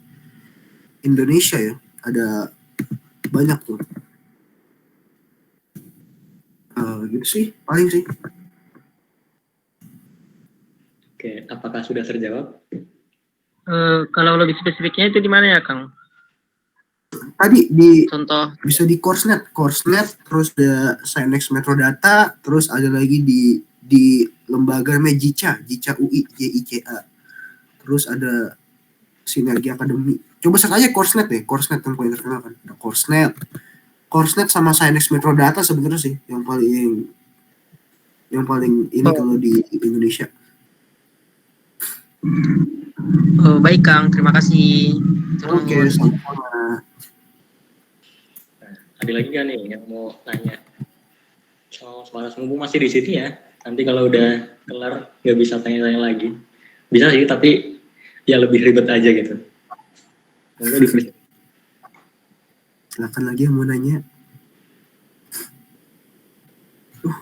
Indonesia ya. Ada banyak tuh. Gitu sih, paling sih. Oke, apakah sudah terjawab? Kalau lebih spesifiknya itu di mana ya Kang? tadi Contoh. bisa di Coursenet, terus ada Scinex Metrodata, terus ada lagi di lembaga namanya JICA UI, JICA. Terus ada Sinergi Akademi. Coba search aja Coursenet deh, Coursenet yang paling terkenal kan. Ada Coursenet sama Scinex Metrodata sebenarnya sih yang paling ini kalau di Indonesia. Baik Kang, terima kasih. Oke, sama-sama. Nah, ada lagi kan nih yang mau tanya? Semangat mumpung masih di sini ya. Nanti kalau udah kelar nggak bisa tanya-tanya lagi. Bisa sih, tapi ya lebih ribet aja gitu. Monggo di Silakan lagi yang mau nanya.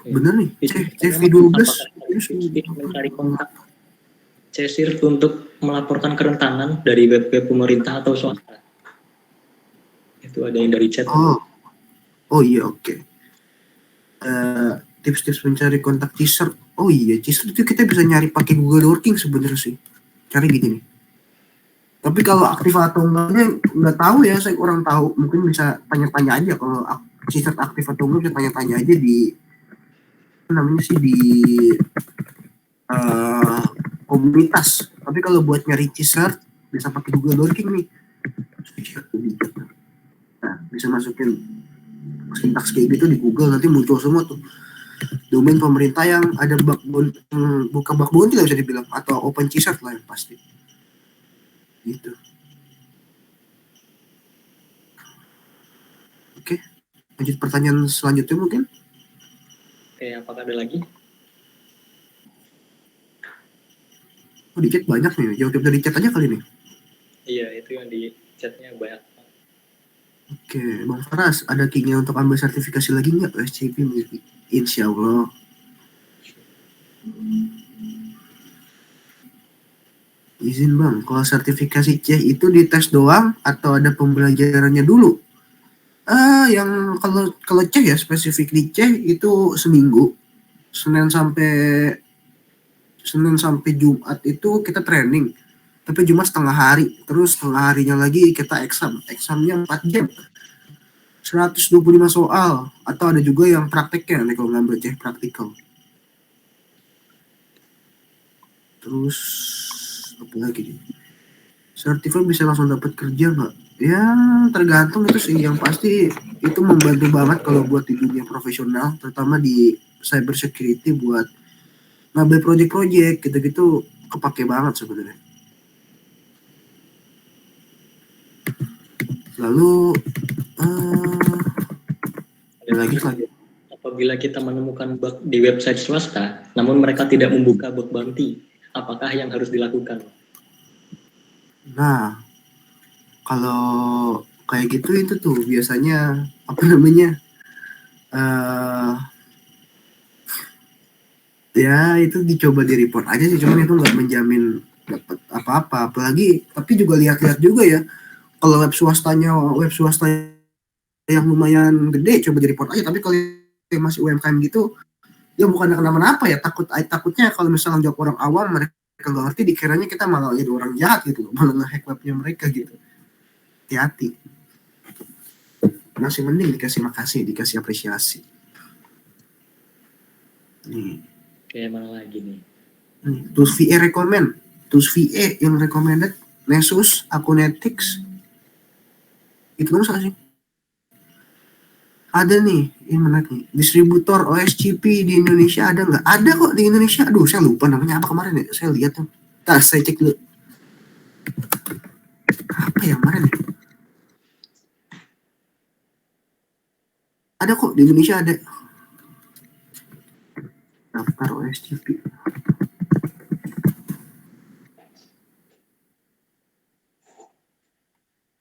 Bener nih, CV12 mencari kontak CSIR untuk melaporkan kerentanan dari web-web pemerintah atau swasta. Itu ada yang dari chat. Oh iya, oke. Tips-tips mencari kontak teaser. Oh iya, teaser itu kita bisa nyari pakai Google Working sebenarnya sih. Cari gini nih. Tapi kalau aktif atau enggaknya nggak tahu ya, saya kurang tahu. Mungkin bisa tanya-tanya aja kalau teaser aktif atau enggak, bisa tanya-tanya aja di namanya sih di komunitas. Tapi kalau buat nyari teaser bisa pakai Google Working nih. Nah, bisa masukin sintaks kayak gitu di Google, nanti muncul semua tuh domain pemerintah yang ada buka bug bounty lah bisa dibilang, atau open teaser lah yang pasti gitu. Oke, lanjut pertanyaan selanjutnya mungkin. Oke, apakah ada lagi? Oh, di chat banyak nih, jawab dari chat aja kali nih. Iya, itu yang di chatnya banyak. Oke, Bang Faras, ada keinginan untuk ambil sertifikasi lagi nggak SCP? Insya Allah. Izin Bang, kalau sertifikasi C itu dites doang atau ada pembelajarannya dulu? Yang kalau C ya, spesifik di C itu seminggu, Senin sampai Jumat itu kita training, tapi Jumat setengah hari, terus setengah harinya lagi kita examnya 4 jam, 125 soal, atau ada juga yang prakteknya nih kalau ngambil C praktikal. Terus apa lagi nih? Certified bisa langsung dapat kerja nggak? Ya tergantung itu sih, yang pasti itu membantu banget kalau buat di dunia profesional, terutama di cyber security buat ngambil project-project gitu-gitu, kepake banget sebenarnya. Lalu lagi apabila kita menemukan bug di website swasta, namun mereka tidak membuka bug bounty, apakah yang harus dilakukan? Nah, kalau kayak gitu itu tuh biasanya apa namanya? Ya itu dicoba di report aja sih, cuman itu nggak menjamin dapat apa-apa. Apalagi tapi juga lihat-lihat juga ya, kalau web swasta yang lumayan gede coba di report aja. Tapi kalau yang masih UMKM gitu ya bukan kenapa-napa ya, takutnya kalau misalnya jawab orang awam mereka nggak ngerti, dikiranya kita malah jadi orang jahat gitu, malah nge-hack webnya mereka gitu. Hati-hati, masih mending dikasih makasih, dikasih apresiasi. Nih, Kayak mana lagi nih? Tools VA recommend, Tools VA yang recommended Nessus, Akunetics, itu dong salah sih. Ada nih, ini menarik nih, distributor OSCP di Indonesia ada nggak? Ada kok di Indonesia. Aduh, saya lupa namanya apa kemarin ya. Saya lihat tuh. Saya cek dulu. Apa yang kemarin ya? Ada kok di Indonesia ada. Daftar OSCP.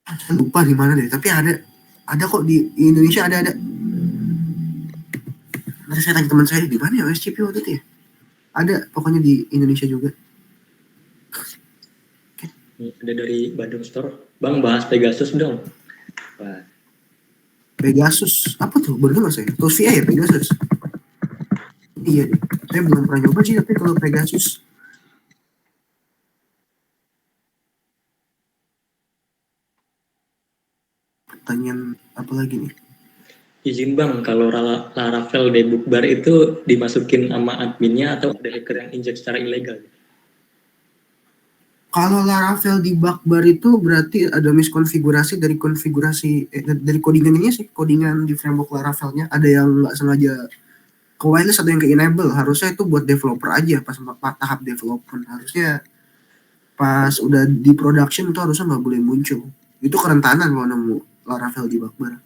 Saya lupa di mana deh, tapi ada kok di Indonesia ada. Nanti saya tanya teman saya di mana ya OSCP waktu itu ya. Ada pokoknya di Indonesia juga. Ini ada dari Bandung Store. Bang, bahas Pegasus dong. Wah. Pegasus apa tuh? Bener nggak saya? Tools VA ya Pegasus. Iya deh. Saya belum pernah nyoba sih, tapi kalau Pegasus pertanyaan apa lagi nih? Izin Bang, kalau Laravel debug bar itu dimasukin sama adminnya atau ada hacker yang injek secara ilegal? Kalau Laravel di bug bar itu berarti ada miskonfigurasi dari dari codingannya sih, codingan di framework Laravelnya ada yang nggak sengaja ke whitelist atau yang ke enable. Harusnya itu buat developer aja pas tahap development. Harusnya pas udah di production itu harusnya nggak boleh muncul. Itu kerentanan kalau nemu Laravel di bug bar.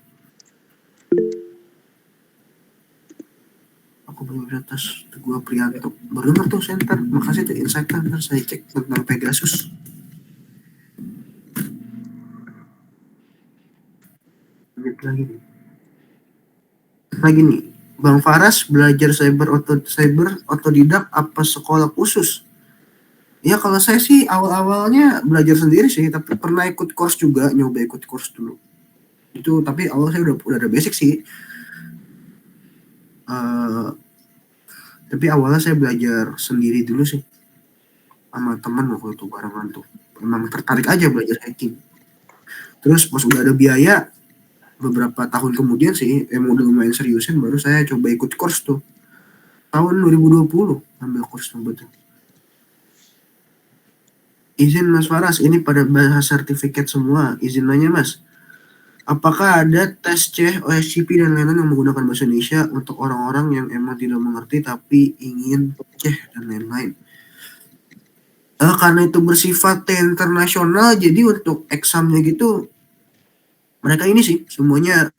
Aku belum lihat tes gua Prianto. Baru denger tuh center. Makasih tuh insight ntar saya cek tentang Pegasus. Lagi nih, Bang Faras belajar cyber otodidak apa sekolah khusus? Ya kalau saya sih awal-awalnya belajar sendiri sih, tapi pernah ikut course juga, nyoba ikut course dulu. Itu tapi awal saya udah ada basic sih. Tapi awalnya saya belajar sendiri dulu sih sama teman waktu itu barengan tuh. Emang tertarik aja belajar hacking. Terus pas udah ada biaya beberapa tahun kemudian sih emang udah lumayan seriusin baru saya coba ikut course tuh. Tahun 2020 ambil course betul. Izin Mas Faras, ini pada bahas sertifikat semua. Izin nanya Mas, apakah ada tes C, OSCP dan lain-lain yang menggunakan bahasa Indonesia untuk orang-orang yang emang tidak mengerti tapi ingin C dan lain-lain? Karena itu bersifat internasional, jadi untuk examnya gitu mereka ini sih semuanya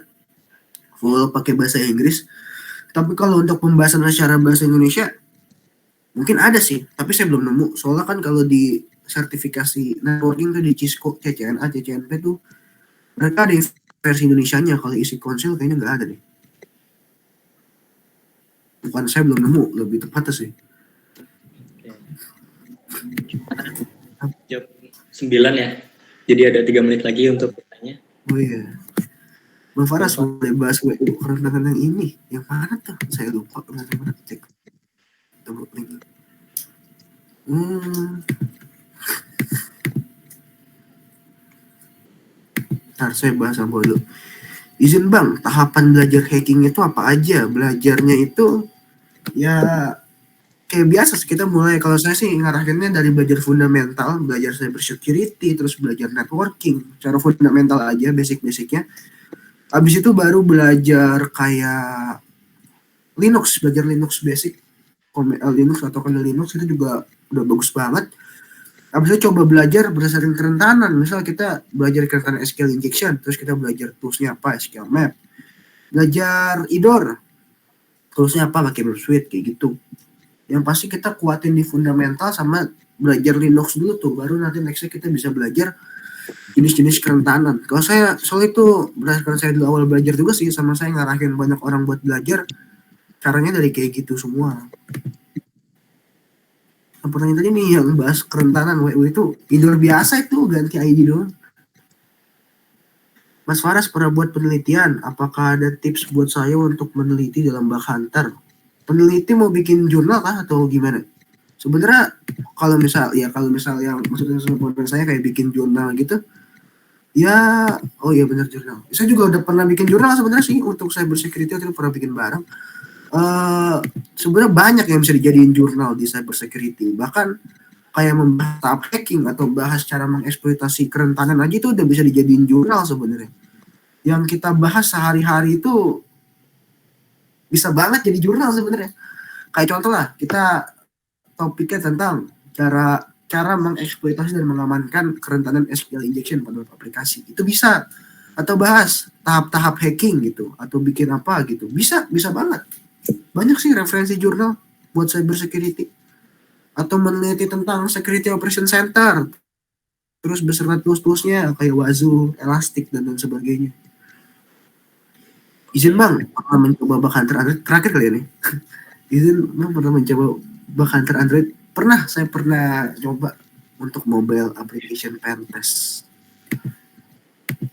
full pakai bahasa Inggris. Tapi kalau untuk pembahasan secara bahasa Indonesia mungkin ada sih, tapi saya belum nemu. Soalnya kan kalau di sertifikasi networking tuh di Cisco, CCNA, CCNP tuh mereka ada versi Indonesianya. Kalau isi konsil kayaknya nggak ada deh. Bukan saya belum nemu, lebih tepatnya sih. Jam 9 ya. Jadi ada 3 menit lagi untuk bertanya. Oh iya. Bang Faras boleh bahas kerentangan yang ini. Yang mana tuh? Saya lupa kerentangan. Cek. Tunggu lagi. Ntar saya bahas sama dulu. Izin Bang, tahapan belajar hacking itu apa aja? Belajarnya itu ya kayak biasa sih, kita mulai, kalau saya sih ngarahinnya dari belajar fundamental, belajar cyber security, terus belajar networking, cara fundamental aja, basic-basicnya. Habis itu baru belajar kayak Linux, belajar Linux basic, Linux atau kernel Linux itu juga udah bagus banget. Habis itu coba belajar berdasarkan kerentanan, misal kita belajar kerentanan SQL injection, terus kita belajar toolsnya apa, SQL map, belajar IDOR, toolsnya apa, pakai map suite kayak gitu. Yang pasti kita kuatin di fundamental sama belajar Linux dulu tuh, baru nanti nextnya kita bisa belajar jenis-jenis kerentanan. Kalau saya soal itu berdasarkan saya dulu awal belajar juga sih, sama saya ngarahin banyak orang buat belajar, caranya dari kayak gitu semua. Nah, pertanyaan tadi nih yang bahas kerentanan WU itu IDOR biasa itu ganti ID doang. Mas Faras pernah buat penelitian, apakah ada tips buat saya untuk meneliti dalam bug hunter? Peneliti mau bikin jurnal kah atau gimana? Sebenarnya kalau misal yang maksudnya saya kayak bikin jurnal gitu, ya oh iya benar jurnal. Saya juga udah pernah bikin jurnal sebenarnya sih untuk cyber security, itu pernah bikin bareng. Sebenarnya banyak yang bisa dijadiin jurnal di cyber security, bahkan kayak membahas tahap hacking atau bahas cara mengeksploitasi kerentanan aja itu udah bisa dijadiin jurnal sebenarnya. Yang kita bahas sehari-hari itu bisa banget jadi jurnal sebenarnya. Kayak contoh lah, kita topiknya tentang cara mengeksploitasi dan mengamankan kerentanan SQL injection pada aplikasi. Itu bisa. Atau bahas tahap-tahap hacking gitu, atau bikin apa gitu. Bisa banget. Banyak sih referensi jurnal buat cyber security. Atau meneliti tentang security operation center. Terus beserta tools-toolsnya kayak Wazoo, Elastic, dan sebagainya. Izin Bang, pernah mencoba bug hunter Android? Terakhir kali ini. Izin Bang pernah mencoba bug hunter Android? Saya pernah coba untuk mobile application pentest.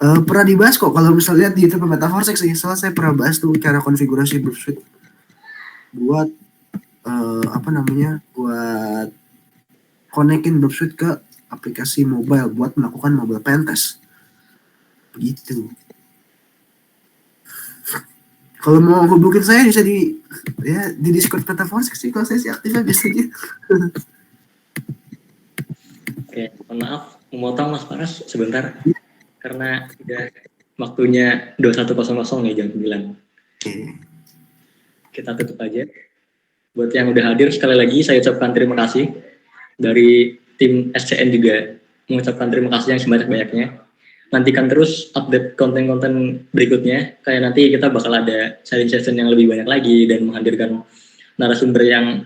Pernah dibahas kok kalau misalnya lihat di YouTube Metaforsex sih. Soalnya saya pernah bahas tuh cara konfigurasi Burp Suite buat buat konekin Burp Suite ke aplikasi mobile buat melakukan mobile pentest. Begitu. Kalau mau hubungin saya bisa di Discord Peta Forsec sih, kalau saya sih aktifnya biasanya. Oke, mohon maaf memotong Mas Paras sebentar karena udah waktunya 21.00 nih jam 9. Oke. Kita tutup aja. Buat yang udah hadir sekali lagi saya ucapkan terima kasih. Dari tim SCN juga mengucapkan terima kasih yang sebanyak-banyaknya. Nantikan terus update konten-konten berikutnya. Kayak nanti kita bakal ada sharing session yang lebih banyak lagi dan menghadirkan narasumber yang